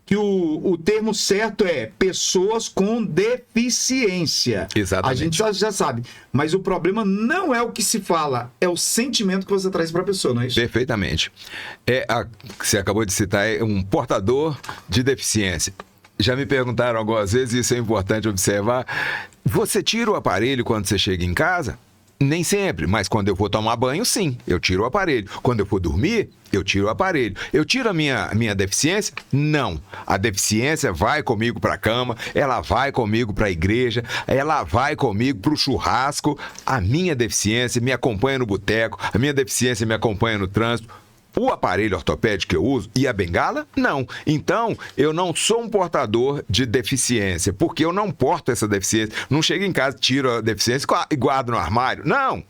que o termo certo é pessoas com deficiência. Exatamente. A gente já sabe. Mas o problema não é o que se fala, é o sentimento que você traz para a pessoa, não é isso? Perfeitamente. Você acabou de citar, é um portador de deficiência. Já me perguntaram algumas vezes, e isso é importante observar, você tira o aparelho quando você chega em casa? Nem sempre, mas quando eu vou tomar banho, sim, eu tiro o aparelho. Quando eu for dormir, eu tiro o aparelho. Eu tiro a minha deficiência? Não. A deficiência vai comigo para a cama, ela vai comigo para a igreja, ela vai comigo para o churrasco. A minha deficiência me acompanha no boteco, a minha deficiência me acompanha no trânsito. O aparelho ortopédico que eu uso e a bengala, não. Então, eu não sou um portador de deficiência, porque eu não porto essa deficiência. Não chego em casa, tiro a deficiência e guardo no armário. Não!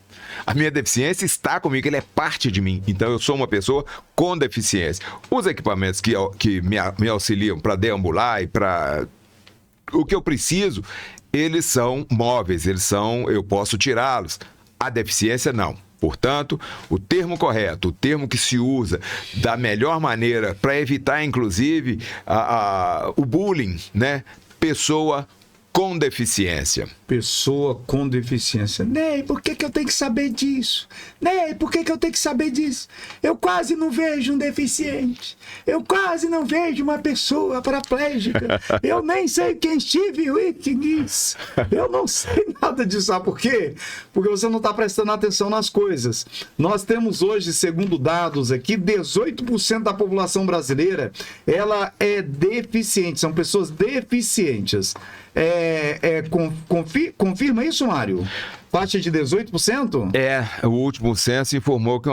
A minha deficiência está comigo, ele é parte de mim. Então, eu sou uma pessoa com deficiência. Os equipamentos que me auxiliam para deambular e para o que eu preciso, eles são móveis, eu posso tirá-los. A deficiência, não. Portanto, o termo correto, o termo que se usa da melhor maneira para evitar, inclusive, o bullying, né? Pessoa com deficiência. Pessoa com deficiência. Ney, por que eu tenho que saber disso? Ney, por que eu tenho que saber disso? Eu quase não vejo um deficiente. Eu quase não vejo uma pessoa paraplégica. Eu nem sei quem Steve Wiggins. Eu não sei nada disso. Sabe por quê? Porque você não está prestando atenção nas coisas. Nós temos hoje, segundo dados aqui, 18% da população brasileira, ela é deficiente. São pessoas deficientes. Confirma isso, Mário? Faixa de 18%? O último censo informou que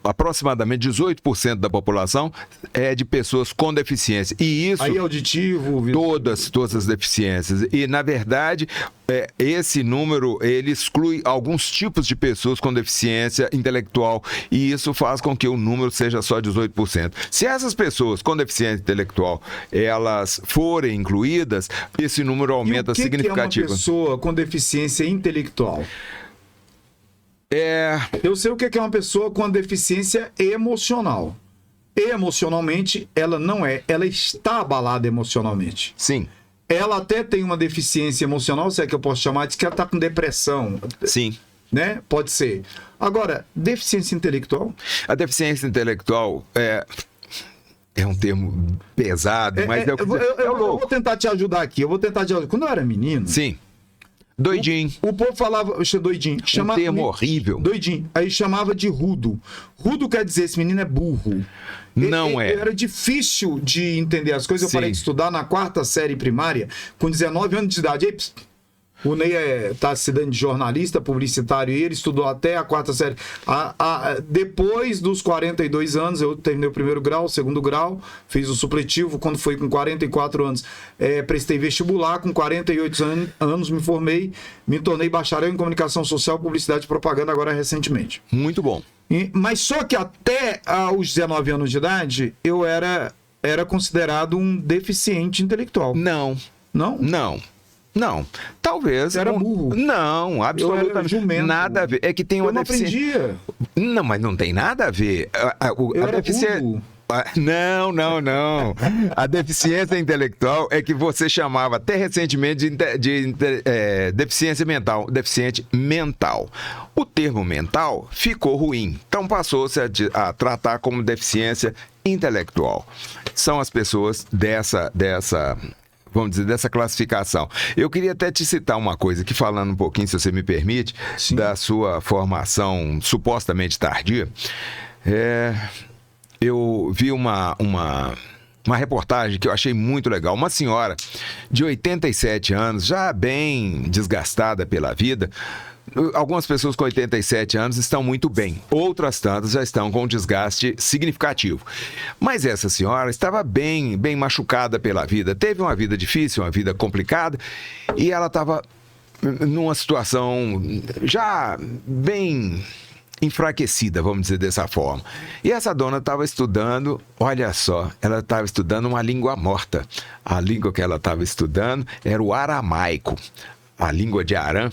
aproximadamente 18% da população é de pessoas com deficiência. E isso... Aí auditivo... Todas as deficiências. E, na verdade, esse número, ele exclui alguns tipos de pessoas com deficiência intelectual. E isso faz com que o número seja só 18%. Se essas pessoas com deficiência intelectual, elas forem incluídas, esse número aumenta significativamente. Que é uma pessoa com deficiência intelectual? Eu sei o que é uma pessoa com deficiência emocional. Emocionalmente, ela não é. Ela está abalada emocionalmente. Sim. Ela até tem uma deficiência emocional, se é que eu posso chamar, diz que ela está com depressão. Sim. Né? Pode ser. Agora, deficiência intelectual? A deficiência intelectual é um termo pesado, mas eu vou tentar te ajudar aqui. Quando eu era menino... Sim. Doidinho. O povo falava, doidinho. Um termo horrível. Doidinho. Aí chamava de rudo. Rudo quer dizer, esse menino é burro. Não é. Era difícil de entender as coisas. Eu parei de estudar na 4ª série primária, com 19 anos de idade. Aí, o Ney está se dando de jornalista, publicitário, e ele estudou até a 4ª série. Depois dos 42 anos, eu terminei o 1º grau, o 2º grau, fiz o supletivo. Quando foi com 44 anos, prestei vestibular. Com 48 anos, me formei, me tornei bacharel em comunicação social, publicidade e propaganda, agora recentemente. Muito bom. Mas só que até aos 19 anos de idade, eu era considerado um deficiente intelectual. Não. Não? Não, talvez... Você era burro. Não, absolutamente nada a ver. É que tem uma deficiência... aprendia. Não, mas não tem nada a ver. Eu era burro. Não. A deficiência intelectual é que você chamava até recentemente de deficiência mental, deficiente mental. O termo mental ficou ruim, então passou-se a tratar como deficiência intelectual. São as pessoas dessa vamos dizer, dessa classificação. Eu queria até te citar uma coisa aqui, falando um pouquinho, se você me permite, Sim. da sua formação supostamente tardia. Eu vi uma reportagem que eu achei muito legal. Uma senhora de 87 anos, já bem desgastada pela vida. Algumas pessoas com 87 anos estão muito bem, outras tantas já estão com um desgaste significativo. Mas essa senhora estava bem machucada pela vida, teve uma vida difícil, uma vida complicada, e ela estava numa situação já bem enfraquecida, vamos dizer dessa forma. E essa dona estava estudando, olha só, ela estava estudando uma língua morta. A língua que ela estava estudando era o aramaico, a língua de Arã,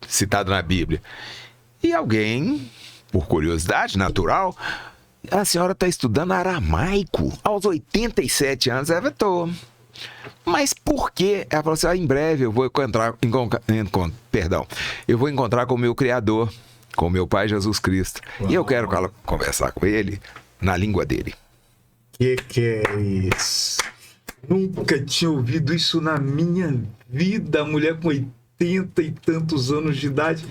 citado na Bíblia. E alguém, por curiosidade natural, a senhora está estudando aramaico aos 87 anos. Ela falou, mas por quê? Ela falou assim, em breve eu vou eu vou encontrar com o meu Criador, com o meu Pai Jesus Cristo. Uau. E eu quero conversar com ele na língua dele. Que é isso? Nunca tinha ouvido isso na minha vida. A mulher com 80 e tantos anos de idade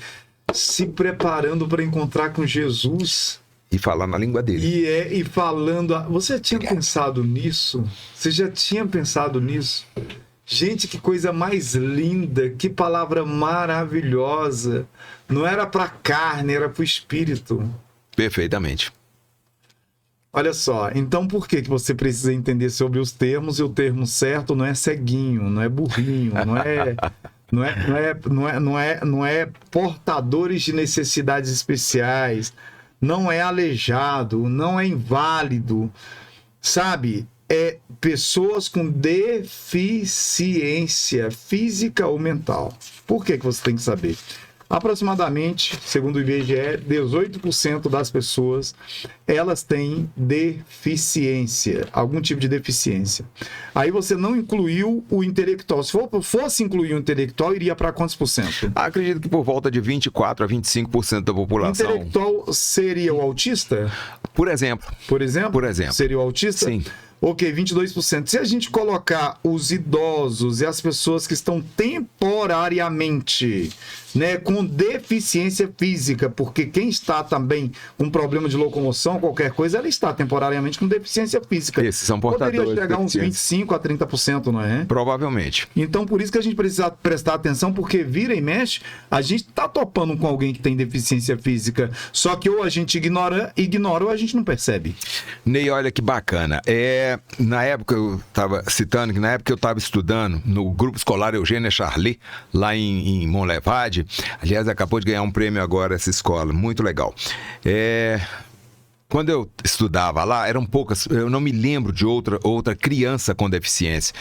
se preparando para encontrar com Jesus. E falar na língua dele. E falando... Você já tinha pensado nisso? Você já tinha pensado nisso? Gente, que coisa mais linda, que palavra maravilhosa. Não era para carne, era para o espírito. Perfeitamente. Olha só, então por que você precisa entender sobre os termos? E o termo certo não é ceguinho, não é burrinho, não é portadores de necessidades especiais, não é aleijado, não é inválido, sabe? É pessoas com deficiência física ou mental. Por que você tem que saber? Aproximadamente, segundo o IBGE, 18% das pessoas, elas têm deficiência, algum tipo de deficiência. Aí você não incluiu o intelectual. Se fosse incluir o intelectual, iria para quantos por cento? Acredito que por volta de 24% a 25% da população. Intelectual seria o autista? Por exemplo. Por exemplo? Por exemplo. Seria o autista? Sim. Ok, 22%. Se a gente colocar os idosos e as pessoas que estão temporariamente, né, com deficiência física, porque quem está também com problema de locomoção, qualquer coisa, ela está temporariamente com deficiência física. Esses são portadores. Poderia chegar a uns 25% a 30%, não é? Provavelmente. Então, por isso que a gente precisa prestar atenção, porque vira e mexe, a gente está topando com alguém que tem deficiência física, só que ou a gente ignora ou a gente não percebe. Ney, olha que bacana. Na época, eu estava citando que na época eu estava estudando no grupo escolar Eugênia Charlie, lá em Monlevade. Aliás, acabou de ganhar um prêmio agora essa escola, muito legal. Quando eu estudava lá, eram poucas, eu não me lembro de outra criança com deficiência.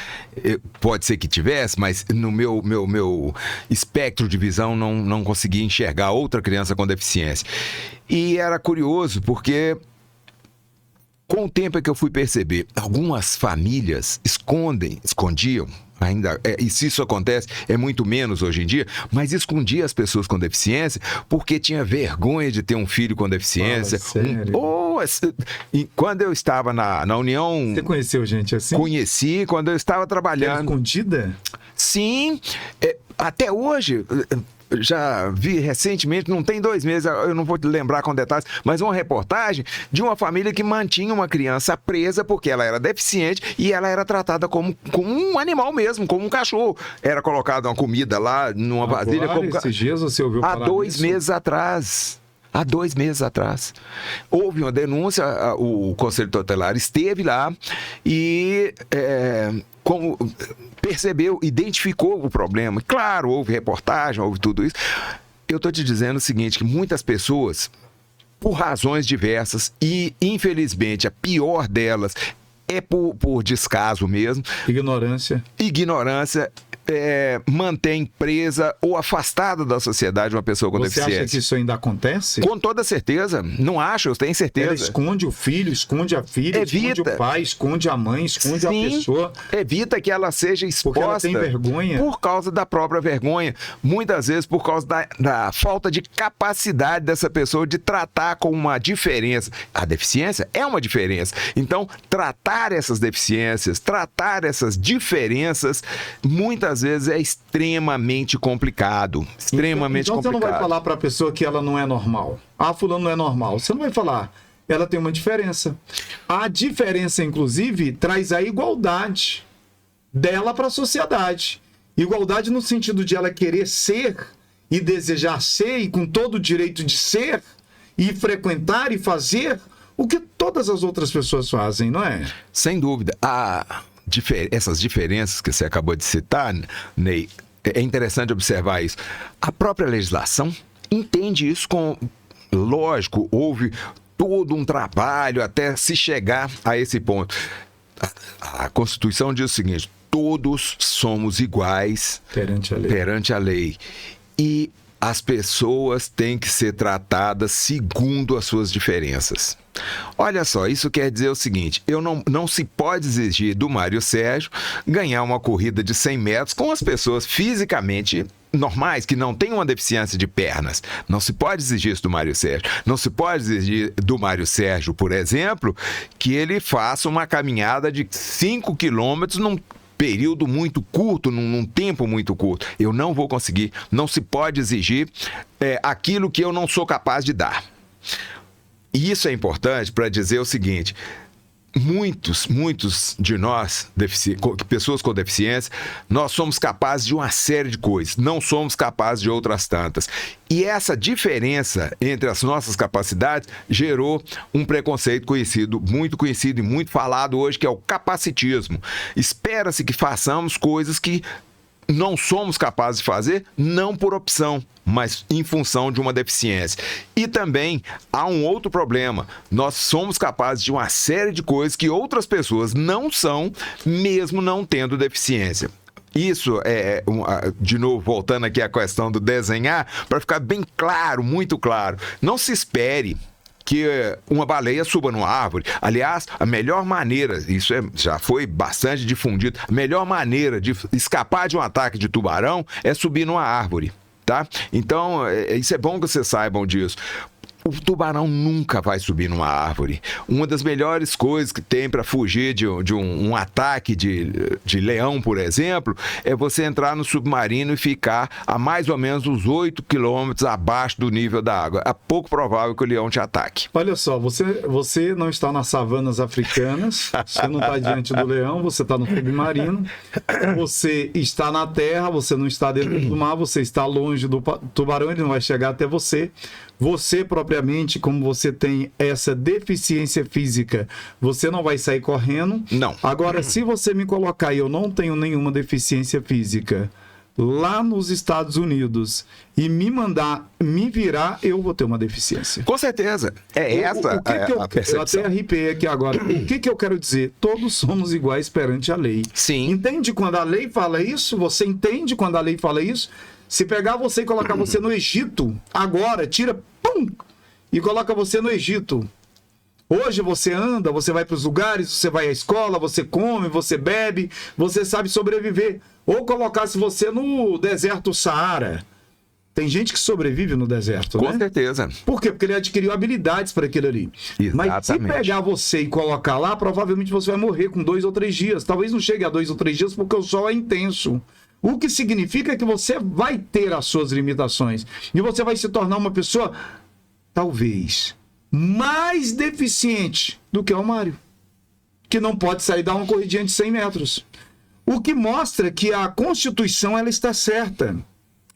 Pode ser que tivesse, mas no meu espectro de visão não conseguia enxergar outra criança com deficiência. E era curioso, porque com o tempo é que eu fui perceber, algumas famílias escondiam, ainda, e se isso acontece, é muito menos hoje em dia, mas escondia as pessoas com deficiência porque tinha vergonha de ter um filho com deficiência. Sério? E quando eu estava na União... Você conheceu gente assim? Conheci quando eu estava Era trabalhando. escondida? Sim, até hoje... Já vi recentemente, não tem 2 meses, eu não vou lembrar com detalhes, mas uma reportagem de uma família que mantinha uma criança presa porque ela era deficiente e ela era tratada como um animal mesmo, como um cachorro. Era colocada uma comida lá numa vasilha. Esses dias você ouviu falar Há 2 nisso? meses atrás. Há 2 meses atrás. Houve uma denúncia, o Conselho Tutelar esteve lá e como percebeu, identificou o problema. Claro, houve reportagem, houve tudo isso. Eu estou te dizendo o seguinte, que muitas pessoas, por razões diversas, e infelizmente a pior delas é por descaso mesmo. Ignorância. Mantém presa ou afastada da sociedade uma pessoa com deficiência. Você acha que isso ainda acontece? Com toda certeza. Não acho, eu tenho certeza. Ela esconde o filho, esconde a filha, esconde o pai, esconde a mãe, esconde a pessoa. Evita que ela seja exposta. Porque ela tem vergonha. Por causa da própria vergonha. Muitas vezes por causa da falta de capacidade dessa pessoa de tratar com uma diferença. A deficiência é uma diferença. Então, tratar essas deficiências, tratar essas diferenças, muitas vezes é extremamente complicado. Extremamente então complicado. Você não vai falar para a pessoa que ela não é normal. Ah, fulano não é normal. Você não vai falar. Ela tem uma diferença. A diferença, inclusive, traz a igualdade dela para a sociedade. Igualdade no sentido de ela querer ser e desejar ser e com todo o direito de ser e frequentar e fazer o que todas as outras pessoas fazem, não é? Sem dúvida. Essas diferenças que você acabou de citar, Ney, é interessante observar isso. A própria legislação entende isso com... Lógico, houve todo um trabalho até se chegar a esse ponto. A Constituição diz o seguinte: todos somos iguais perante a lei. E as pessoas têm que ser tratadas segundo as suas diferenças. Olha só, isso quer dizer o seguinte: não se pode exigir do Mário Sérgio ganhar uma corrida de 100 metros com as pessoas fisicamente normais, que não têm uma deficiência de pernas. Não se pode exigir isso do Mário Sérgio. Não se pode exigir do Mário Sérgio, por exemplo, que ele faça uma caminhada de 5 quilômetros num período muito curto, num tempo muito curto. Eu não vou conseguir. Não se pode exigir aquilo que eu não sou capaz de dar. E isso é importante para dizer o seguinte: muitos de nós, pessoas com deficiência, nós somos capazes de uma série de coisas, não somos capazes de outras tantas. E essa diferença entre as nossas capacidades gerou um preconceito muito conhecido e muito falado hoje, que é o capacitismo. Espera-se que façamos coisas que não somos capazes de fazer, não por opção, mas em função de uma deficiência. E também há um outro problema: nós somos capazes de uma série de coisas que outras pessoas não são, mesmo não tendo deficiência. isso de novo, voltando aqui à questão do desenhar, para ficar bem claro, muito claro. Não se espere que uma baleia suba numa árvore. Aliás, a melhor maneira, isso já foi bastante difundido, a melhor maneira de escapar de um ataque de tubarão é subir numa árvore, tá? Então, isso é bom que vocês saibam disso. O tubarão nunca vai subir numa árvore. Uma das melhores coisas que tem para fugir de um ataque de leão, por exemplo, é você entrar no submarino e ficar a mais ou menos uns 8 quilômetros abaixo do nível da água. É pouco provável que o leão te ataque. Olha só, você não está nas savanas africanas, você não está diante do leão, você está no submarino, você está na terra, você não está dentro do mar, você está longe do tubarão, ele não vai chegar até você. Você, propriamente, como você tem essa deficiência física, você não vai sair correndo. Não. Agora, se você me colocar e eu não tenho nenhuma deficiência física lá nos Estados Unidos e me mandar me virar, eu vou ter uma deficiência. Com certeza. A percepção. Eu até arrepiei aqui agora. O que eu quero dizer? Todos somos iguais perante a lei. Sim. Entende quando a lei fala isso? Você entende quando a lei fala isso? Se pegar você e colocar você no Egito, agora, tira, pum, e coloca você no Egito. Hoje você anda, você vai para os lugares, você vai à escola, você come, você bebe, você sabe sobreviver. Ou colocasse você no deserto Saara. Tem gente que sobrevive no deserto, né? Com certeza. Por quê? Porque ele adquiriu habilidades para aquilo ali. Exatamente. Mas se pegar você e colocar lá, provavelmente você vai morrer com 2 ou 3 dias. Talvez não chegue a 2 ou 3 dias porque o sol é intenso. O que significa que você vai ter as suas limitações. E você vai se tornar uma pessoa, talvez, mais deficiente do que o Mário. Que não pode sair dar uma corridinha de 100 metros. O que mostra que a Constituição ela está certa.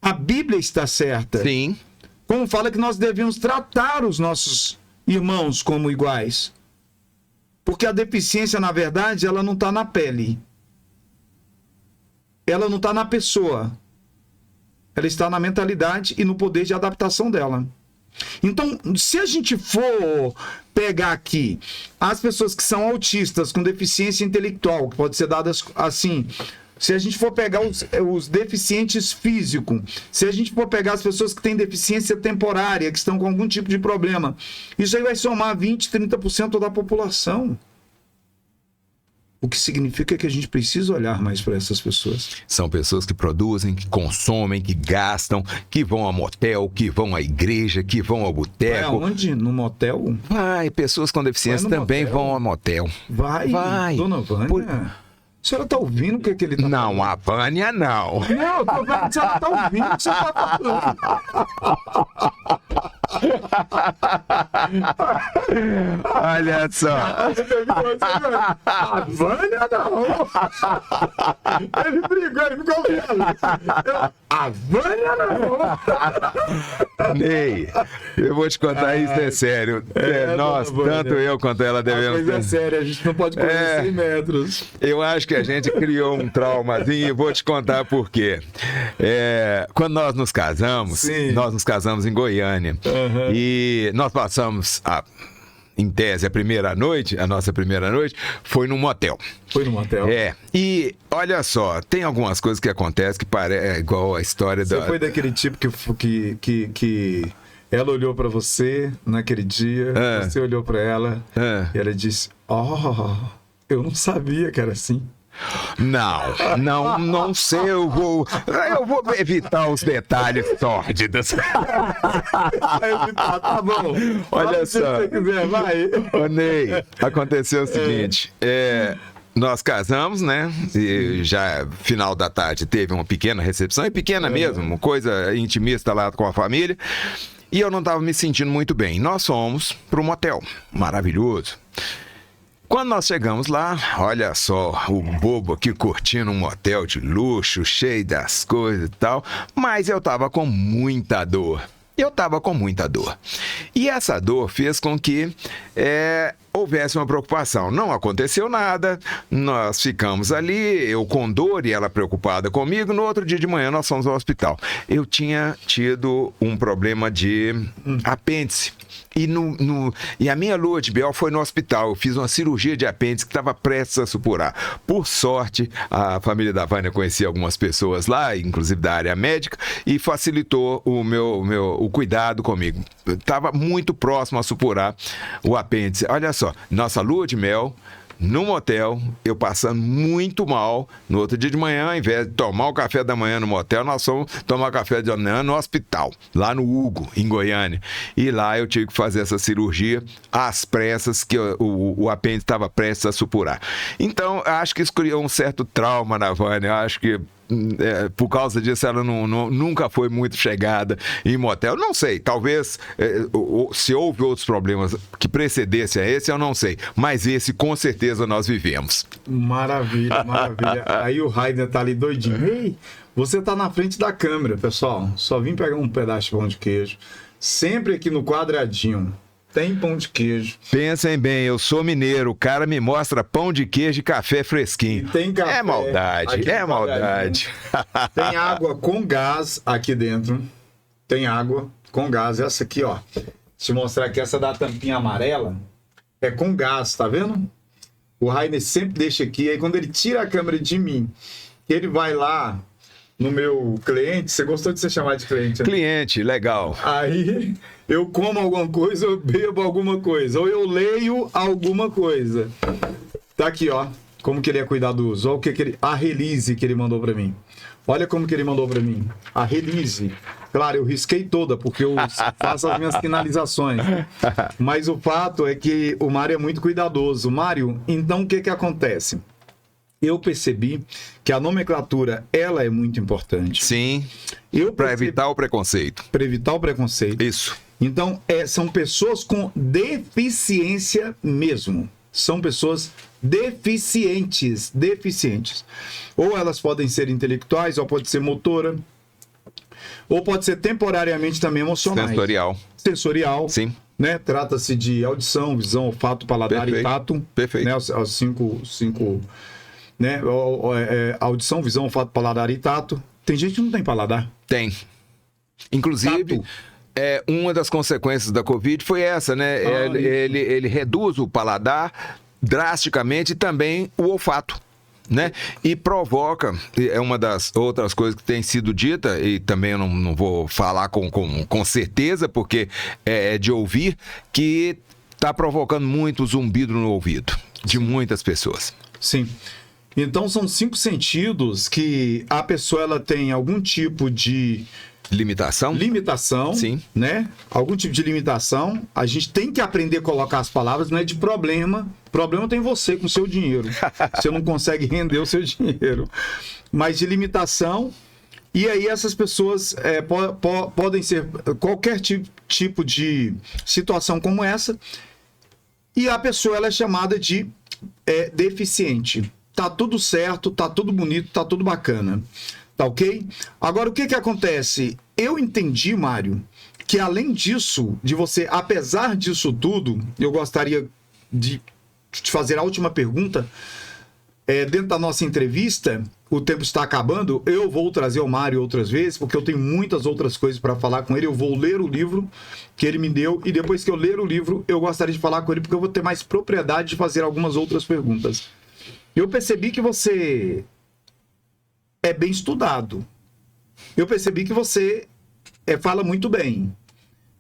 A Bíblia está certa. Sim. Como fala que nós devemos tratar os nossos irmãos como iguais. Porque a deficiência, na verdade, ela não está na pele. Ela não está na pessoa. Ela está na mentalidade e no poder de adaptação dela. Então, se a gente for pegar aqui as pessoas que são autistas com deficiência intelectual, que pode ser dadas assim, se a gente for pegar os deficientes físicos, se a gente for pegar as pessoas que têm deficiência temporária, que estão com algum tipo de problema, isso aí vai somar 20%, 30% da população. O que significa que a gente precisa olhar mais para essas pessoas. São pessoas que produzem, que consomem, que gastam, que vão a motel, que vão à igreja, que vão ao boteco. Vai aonde? No motel? Vai, pessoas com deficiência também motel. vão ao motel. Vai. Dona Vânia. A senhora está ouvindo o que ele está falando? Não, a Vânia não. Não, eu tô vendo que a senhora está ouvindo o que você está falando. Olha só. A Vânia não. Ele brigou, ele ficou vendo. A Vânia não. Ney, eu vou te contar, isso é sério. Nós, tanto eu quanto ela devemos... Mas é sério, a gente não pode correr 100 metros. Eu acho que a gente criou um traumazinho e vou te contar por quê. Quando nós nos casamos, nós nos casamos em Goiânia. Uhum. E nós passamos, em tese, a nossa primeira noite, foi num motel. Foi no motel? E olha só, tem algumas coisas que acontecem que parecem igual a história da... Você foi daquele tipo que ela olhou pra você naquele dia, você olhou pra ela e ela disse, eu não sabia que era assim. Não sei, eu vou evitar os detalhes sórdidos. Tá bom. Olha só. Se você quiser, vai. Ô Ney, aconteceu o seguinte, nós casamos, né? E já final da tarde teve uma pequena recepção, e pequena mesmo, uma coisa intimista lá com a família. E eu não estava me sentindo muito bem. Nós fomos para um motel maravilhoso. Quando nós chegamos lá, olha só, o bobo aqui curtindo um motel de luxo, cheio das coisas e tal, mas eu tava com muita dor. E essa dor fez com que houvesse uma preocupação. Não aconteceu nada, nós ficamos ali, eu com dor e ela preocupada comigo. No outro dia de manhã nós fomos ao hospital. Eu tinha tido um problema de apêndice. E a minha lua de mel foi no hospital. Eu fiz uma cirurgia de apêndice que estava prestes a supurar. Por sorte, a família da Vânia conhecia algumas pessoas lá, inclusive da área médica, e facilitou o cuidado comigo. Estava muito próximo a supurar o apêndice. Olha só, nossa lua de mel, num motel, eu passando muito mal. No outro dia de manhã, ao invés de tomar o café da manhã no motel, nós fomos tomar café da manhã no hospital, lá no Hugo, em Goiânia. E lá eu tive que fazer essa cirurgia às pressas, que o apêndice estava prestes a supurar. Então, acho que isso criou um certo trauma na Vânia. Eu acho que por causa disso ela nunca foi muito chegada em motel. Não sei, talvez se houve outros problemas que precedessem a esse, eu não sei, mas esse com certeza nós vivemos. Maravilha, maravilha. Aí o Rainer tá ali doidinho. Ei, você tá na frente da câmera, pessoal, só vim pegar um pedaço de pão de queijo, sempre aqui no quadradinho tem pão de queijo. Pensem bem, eu sou mineiro, o cara me mostra pão de queijo e café fresquinho. E tem café. É maldade, é maldade. Tem água com gás aqui dentro. Tem água com gás. Essa aqui, ó. Deixa eu mostrar aqui, essa da tampinha amarela é com gás, tá vendo? O Rainer sempre deixa aqui, aí quando ele tira a câmera de mim, ele vai lá no meu cliente, você gostou de ser chamado de cliente, né? Cliente, legal. Aí eu como alguma coisa, eu bebo alguma coisa, ou eu leio alguma coisa. Tá aqui, ó, como que ele é cuidadoso. Olha o que a release que ele mandou pra mim. Olha como que ele mandou pra mim. A release. Claro, eu risquei toda, porque eu faço as minhas finalizações. Mas o fato é que o Mário é muito cuidadoso. Mário, então o que que acontece? Eu percebi que a nomenclatura, ela é muito importante. Sim, para evitar o preconceito. Para evitar o preconceito. Isso. Então, são pessoas com deficiência mesmo. São pessoas deficientes. Ou elas podem ser intelectuais, ou pode ser motora, ou pode ser temporariamente também emocionais. Sensorial. Sim. Né? Trata-se de audição, visão, olfato, paladar e tato. Perfeito. Né? Os cinco né? Audição, visão, olfato, paladar e tato. Tem gente que não tem paladar. Tem. Inclusive, uma das consequências da Covid foi essa, né? Ele reduz o paladar drasticamente e também o olfato, né? E provoca, é uma das outras coisas que tem sido dita, e também eu não vou falar com certeza, porque é de ouvir, que está provocando muito zumbido no ouvido de muitas pessoas. Sim. Então são 5 sentidos que a pessoa ela tem algum tipo de limitação, sim, né? Algum tipo de limitação. A gente tem que aprender a colocar as palavras, não é de problema. Problema tem você com o seu dinheiro. Você não consegue render o seu dinheiro. Mas de limitação. E aí essas pessoas podem ser qualquer tipo de situação como essa. E a pessoa ela é chamada de deficiente. Tá tudo certo, tá tudo bonito, tá tudo bacana. Tá ok? Agora, o que acontece? Eu entendi, Mário, que além disso, de você, apesar disso tudo, eu gostaria de te fazer a última pergunta. Dentro da nossa entrevista, o tempo está acabando, eu vou trazer o Mário outras vezes, porque eu tenho muitas outras coisas para falar com ele. Eu vou ler o livro que ele me deu, e depois que eu ler o livro, eu gostaria de falar com ele, porque eu vou ter mais propriedade de fazer algumas outras perguntas. Eu percebi que você é bem estudado. Eu percebi que você fala muito bem.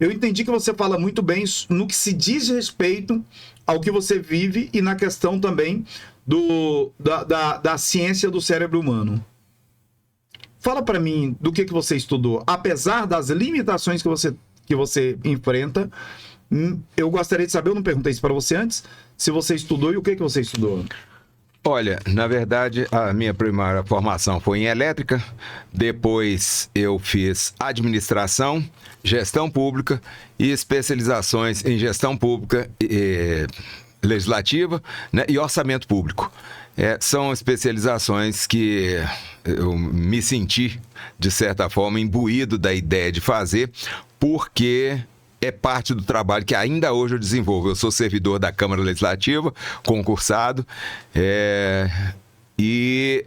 Eu entendi que você fala muito bem no que se diz respeito ao que você vive e na questão também da ciência do cérebro humano. Fala para mim do que você estudou. Apesar das limitações que você enfrenta, eu gostaria de saber, eu não perguntei isso para você antes, se você estudou e o que você estudou. Olha, na verdade, a minha primeira formação foi em elétrica, depois eu fiz administração, gestão pública e especializações em gestão pública legislativa, né, e orçamento público. São especializações que eu me senti, de certa forma, imbuído da ideia de fazer, porque é parte do trabalho que ainda hoje eu desenvolvo. Eu sou servidor da Câmara Legislativa, concursado, e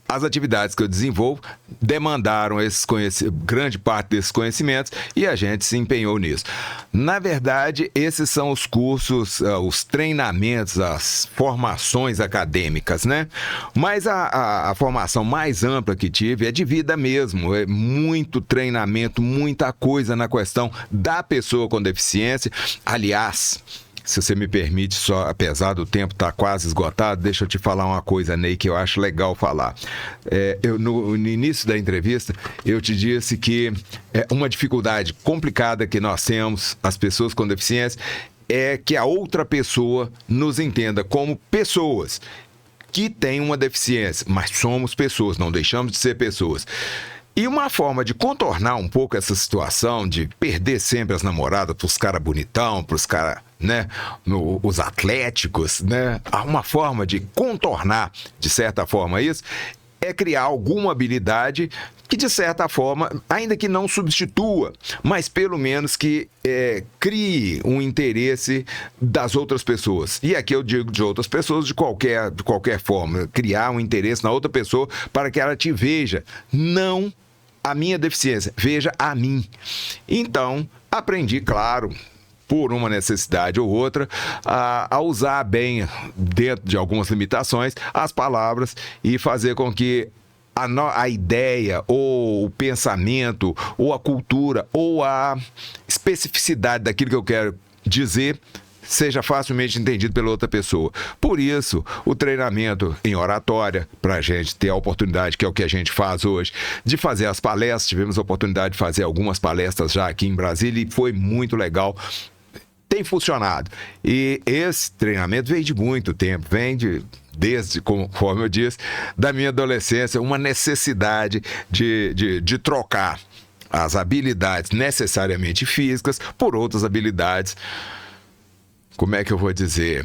as atividades que eu desenvolvo demandaram grande parte desses conhecimentos e a gente se empenhou nisso. Na verdade, esses são os cursos, os treinamentos, as formações acadêmicas, né? Mas a formação mais ampla que tive é de vida mesmo. É muito treinamento, muita coisa na questão da pessoa com deficiência. Aliás, se você me permite, só apesar do tempo estar quase esgotado, deixa eu te falar uma coisa, Ney, que eu acho legal falar. No início da entrevista, eu te disse que uma dificuldade complicada que nós temos, as pessoas com deficiência, é que a outra pessoa nos entenda como pessoas que têm uma deficiência, mas somos pessoas, não deixamos de ser pessoas. E uma forma de contornar um pouco essa situação, de perder sempre as namoradas para os caras bonitão, para os caras, né, os atléticos, né? Uma forma de contornar, de certa forma, isso, é criar alguma habilidade que, de certa forma, ainda que não substitua, mas pelo menos que crie um interesse das outras pessoas. E aqui eu digo de outras pessoas de qualquer forma, criar um interesse na outra pessoa para que ela te veja, não a minha deficiência, veja a mim. Então, aprendi, claro, por uma necessidade ou outra, a usar bem, dentro de algumas limitações, as palavras e fazer com que a ideia, ou o pensamento, ou a cultura, ou a especificidade daquilo que eu quero dizer seja facilmente entendido pela outra pessoa. Por isso, o treinamento em oratória, para a gente ter a oportunidade, que é o que a gente faz hoje, de fazer as palestras. Tivemos a oportunidade de fazer algumas palestras já aqui em Brasília e foi muito legal. Tem funcionado. E esse treinamento vem de muito tempo, desde, conforme eu disse, da minha adolescência, uma necessidade de trocar as habilidades necessariamente físicas por outras habilidades, como é que eu vou dizer,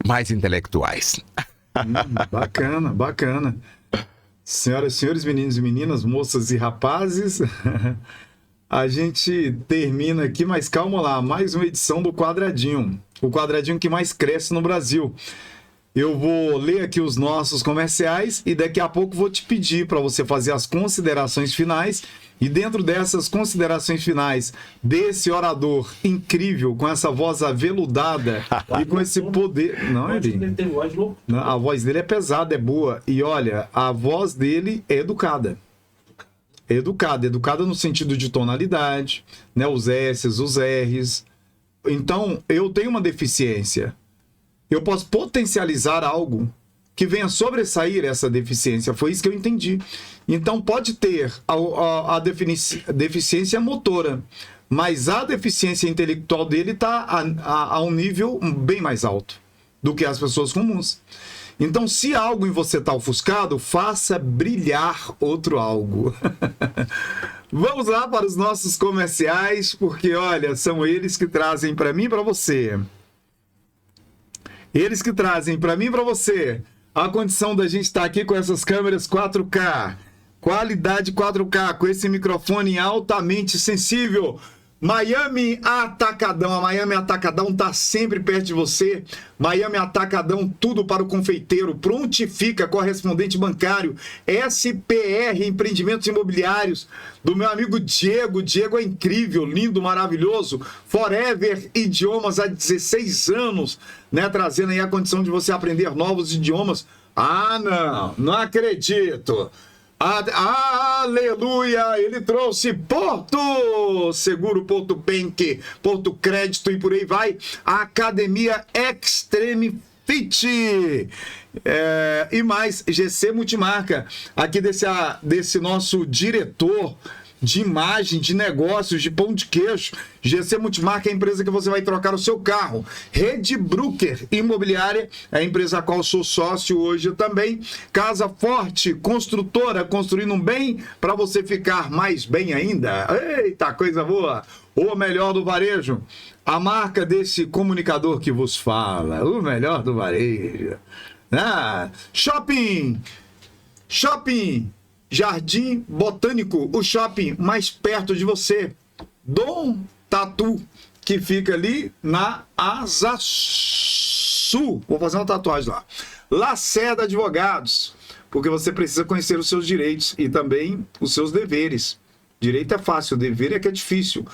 mais intelectuais. Bacana, bacana. Senhoras e senhores, meninos e meninas, moças e rapazes, a gente termina aqui, mas calma lá, mais uma edição do Quadradinho, o quadradinho que mais cresce no Brasil. Eu vou ler aqui os nossos comerciais e daqui a pouco vou te pedir para você fazer as considerações finais. E dentro dessas considerações finais desse orador incrível, com essa voz aveludada e com esse poder... Não, ele tem voz louca. A voz dele é pesada, é boa. E olha, a voz dele é educada. Educada no sentido de tonalidade, né? Os S's, os R's. Então, eu tenho uma deficiência. Eu posso potencializar algo que venha sobressair essa deficiência. Foi isso que eu entendi. Então, pode ter a deficiência motora, mas a deficiência intelectual dele está a um nível bem mais alto do que as pessoas comuns. Então, se algo em você está ofuscado, faça brilhar outro algo. Vamos lá para os nossos comerciais, porque, olha, são eles que trazem para mim e para você. Eles que trazem para mim e para você a condição da gente estar aqui com essas câmeras 4K, qualidade 4K, com esse microfone altamente sensível. Miami Atacadão, a Miami Atacadão está sempre perto de você. Miami Atacadão, tudo para o confeiteiro. Prontifica, correspondente bancário. SPR, empreendimentos imobiliários, do meu amigo Diego. Diego é incrível, lindo, maravilhoso. Forever Idiomas, há 16 anos, né? Trazendo aí a condição de você aprender novos idiomas. Ah, não acredito. Aleluia! Ele trouxe Porto Seguro, Porto Bank, Porto Crédito e por aí vai. A Academia Extreme Fit. E mais, GC Multimarca. Aqui desse nosso diretor de imagem, de negócios, de pão de queijo. GC Multimarca é a empresa que você vai trocar o seu carro. Rede Brooker Imobiliária é a empresa a qual sou sócio hoje também. Casa Forte, construtora, construindo um bem para você ficar mais bem ainda. Eita, coisa boa! O melhor do varejo. A marca desse comunicador que vos fala. O melhor do varejo. Shopping Jardim Botânico, o shopping mais perto de você. Dom tatu que fica ali na Asa Sul. Vou fazer uma tatuagem lá. Lacerda Advogados, porque você precisa conhecer os seus direitos e também os seus deveres. Direito é fácil, dever é que é difícil.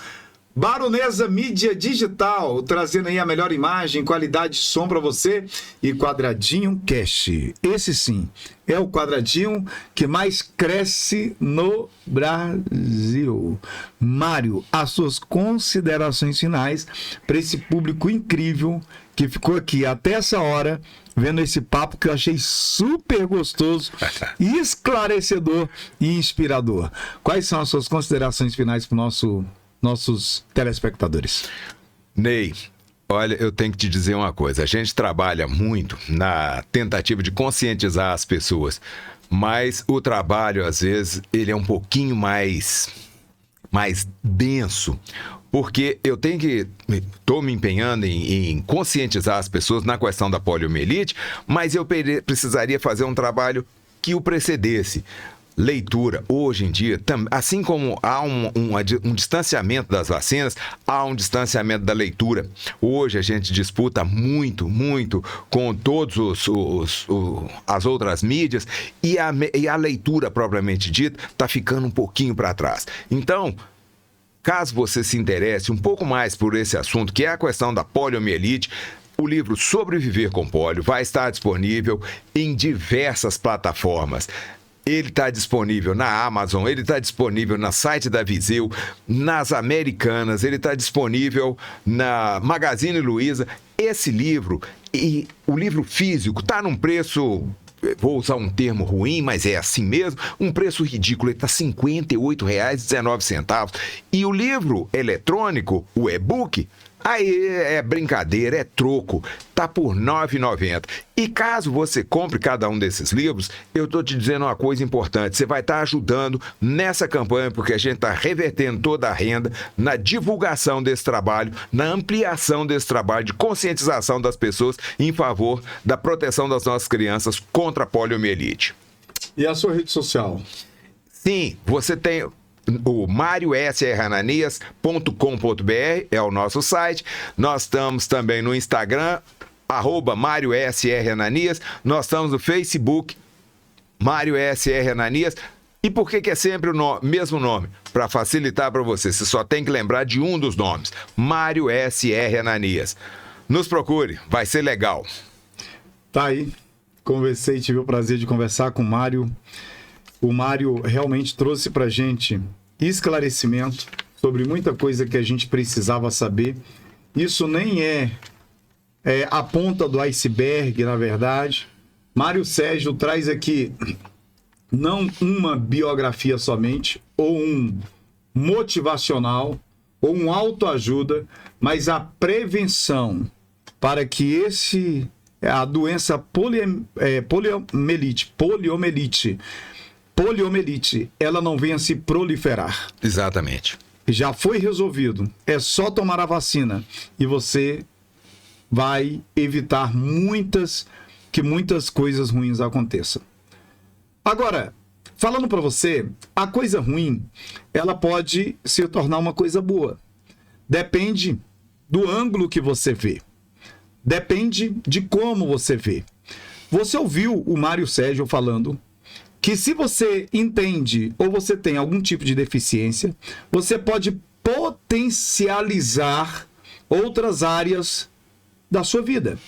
Baronesa Mídia Digital, trazendo aí a melhor imagem, qualidade de som para você. E Quadradinho Cash. Esse sim, é o quadradinho que mais cresce no Brasil. Mário, as suas considerações finais para esse público incrível que ficou aqui até essa hora, vendo esse papo que eu achei super gostoso, esclarecedor e inspirador. Quais são as suas considerações finais para nossos telespectadores? Ney, olha, eu tenho que te dizer uma coisa. A gente trabalha muito na tentativa de conscientizar as pessoas, mas o trabalho, às vezes, ele é um pouquinho mais denso, porque eu estou me empenhando em conscientizar as pessoas na questão da poliomielite, mas eu precisaria fazer um trabalho que o precedesse. Leitura, hoje em dia, assim como há um distanciamento das vacinas, há um distanciamento da leitura. Hoje a gente disputa muito com todos as outras mídias e a leitura propriamente dita está ficando um pouquinho para trás. Então, caso você se interesse um pouco mais por esse assunto, que é a questão da poliomielite, o livro Sobreviver com Polio vai estar disponível em diversas plataformas. Ele está disponível na Amazon, ele está disponível no site da Viseu, nas Americanas, ele está disponível na Magazine Luiza. Esse livro, e o livro físico, está num preço, vou usar um termo ruim, mas é assim mesmo, um preço ridículo, ele está R$ 58,19. E o livro eletrônico, o e-book, aí é brincadeira, é troco, tá por R$ 9,90. E caso você compre cada um desses livros, eu tô te dizendo uma coisa importante, você vai estar ajudando nessa campanha, porque a gente está revertendo toda a renda na divulgação desse trabalho, na ampliação desse trabalho de conscientização das pessoas em favor da proteção das nossas crianças contra a poliomielite. E a sua rede social? Sim, você tem o mariosrananias.com.br, é o nosso site. Nós estamos também no Instagram, @mariosrananias. Nós estamos no Facebook, Mário S.R. Ananias. E por que é sempre o mesmo nome? Para facilitar para você, você só tem que lembrar de um dos nomes, Mário S.R. Ananias. Nos procure, vai ser legal. Tá aí, conversei, tive o prazer de conversar com o Mário. O Mário realmente trouxe pra gente esclarecimento sobre muita coisa que a gente precisava saber. Isso nem é a ponta do iceberg, na verdade. Mário Sérgio traz aqui não uma biografia somente, ou um motivacional, ou um autoajuda, mas a prevenção para que a doença poliomielite, ela não venha se proliferar. Exatamente. Já foi resolvido. É só tomar a vacina e você vai evitar que muitas coisas ruins aconteçam. Agora, falando para você, a coisa ruim, ela pode se tornar uma coisa boa. Depende do ângulo que você vê. Depende de como você vê. Você ouviu o Mário Sérgio falando que se você entende ou você tem algum tipo de deficiência, você pode potencializar outras áreas da sua vida.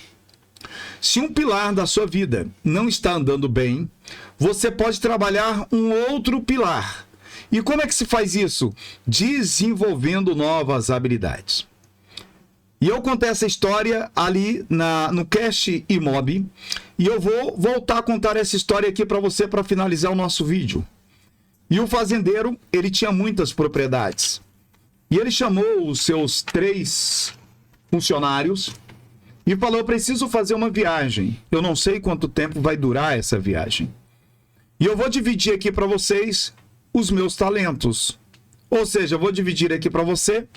Se um pilar da sua vida não está andando bem, você pode trabalhar um outro pilar. E como é que se faz isso? Desenvolvendo novas habilidades. E eu contei essa história ali no Cash Imob. E eu vou voltar a contar essa história aqui para você para finalizar o nosso vídeo. E o fazendeiro, ele tinha muitas propriedades. E ele chamou os seus 3 funcionários e falou: eu preciso fazer uma viagem. Eu não sei quanto tempo vai durar essa viagem. E eu vou dividir aqui para vocês os meus talentos. Ou seja, eu vou dividir aqui para você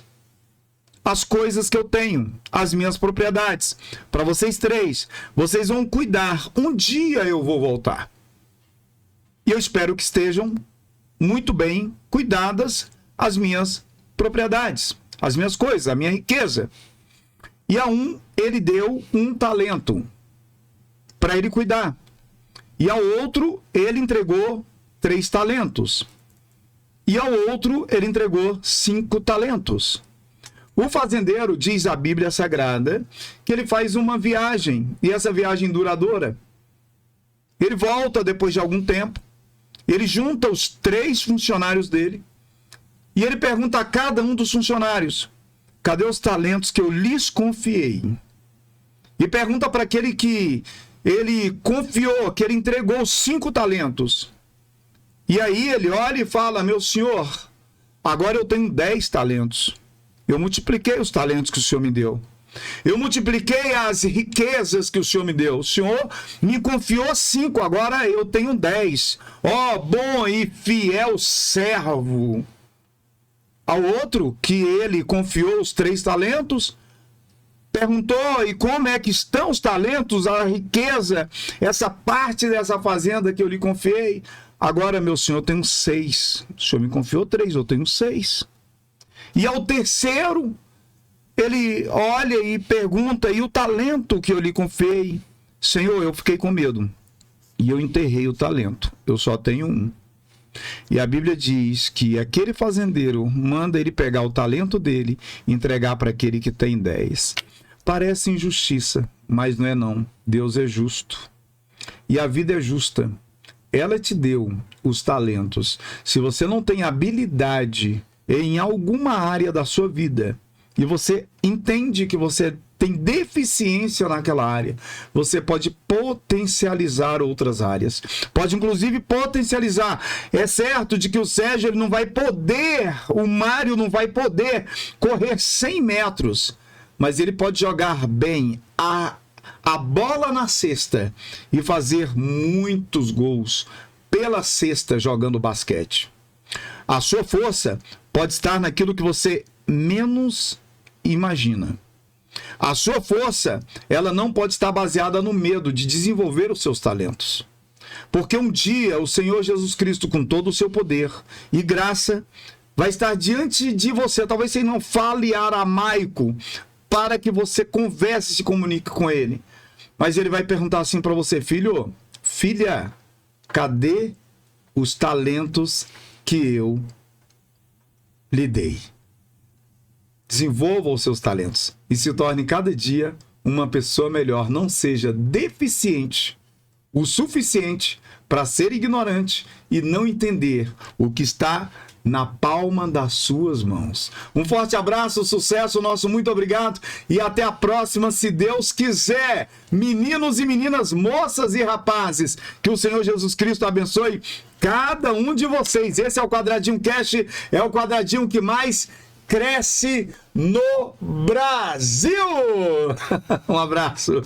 as coisas que eu tenho, as minhas propriedades. Para vocês 3, vocês vão cuidar. Um dia eu vou voltar. E eu espero que estejam muito bem cuidadas as minhas propriedades. as minhas coisas, a minha riqueza. E a um, ele deu 1 talento para ele cuidar. E ao outro, ele entregou 3 talentos. E ao outro, ele entregou 5 talentos. O fazendeiro, diz a Bíblia Sagrada, que ele faz uma viagem, e essa viagem duradoura. Ele volta depois de algum tempo, ele junta os 3 funcionários dele, e ele pergunta a cada um dos funcionários: cadê os talentos que eu lhes confiei? E pergunta para aquele que ele confiou, que ele entregou 5 talentos. E aí ele olha e fala: meu senhor, agora eu tenho 10 talentos. Eu multipliquei os talentos que o senhor me deu. Eu multipliquei as riquezas que o senhor me deu. O senhor me confiou 5, agora eu tenho 10. Ó, bom e fiel servo. Ao outro, que ele confiou os 3 talentos, perguntou: e como é que estão os talentos, a riqueza, essa parte dessa fazenda que eu lhe confiei? Agora, meu senhor, eu tenho 6. O senhor me confiou 3, eu tenho 6. E ao terceiro, ele olha e pergunta: e o talento que eu lhe confiei? Senhor, eu fiquei com medo e eu enterrei o talento, eu só tenho 1. E a Bíblia diz que aquele fazendeiro manda ele pegar o talento dele e entregar para aquele que tem 10. Parece injustiça, mas não é não. Deus é justo. E a vida é justa. Ela te deu os talentos. Se você não tem habilidade em alguma área da sua vida e você entende que você tem deficiência naquela área, você pode potencializar outras áreas. Pode, inclusive, potencializar. É certo de que o Sérgio ele não vai poder, o Mário não vai poder correr 100 metros, mas ele pode jogar bem a bola na cesta e fazer muitos gols pela cesta jogando basquete. A sua força pode estar naquilo que você menos imagina. A sua força, ela não pode estar baseada no medo de desenvolver os seus talentos. Porque um dia o Senhor Jesus Cristo, com todo o seu poder e graça, vai estar diante de você. Talvez você não fale aramaico para que você converse e se comunique com ele. Mas ele vai perguntar assim para você: filho, filha, cadê os talentos que eu lhe dei? Desenvolva os seus talentos e se torne cada dia uma pessoa melhor. Não seja deficiente o suficiente para ser ignorante e não entender o que está na palma das suas mãos. Um forte abraço, sucesso nosso, muito obrigado e até a próxima, se Deus quiser. Meninos e meninas, moças e rapazes, que o Senhor Jesus Cristo abençoe cada um de vocês. Esse é o Quadradinho Cast, é o quadradinho que mais cresce no Brasil. Um abraço.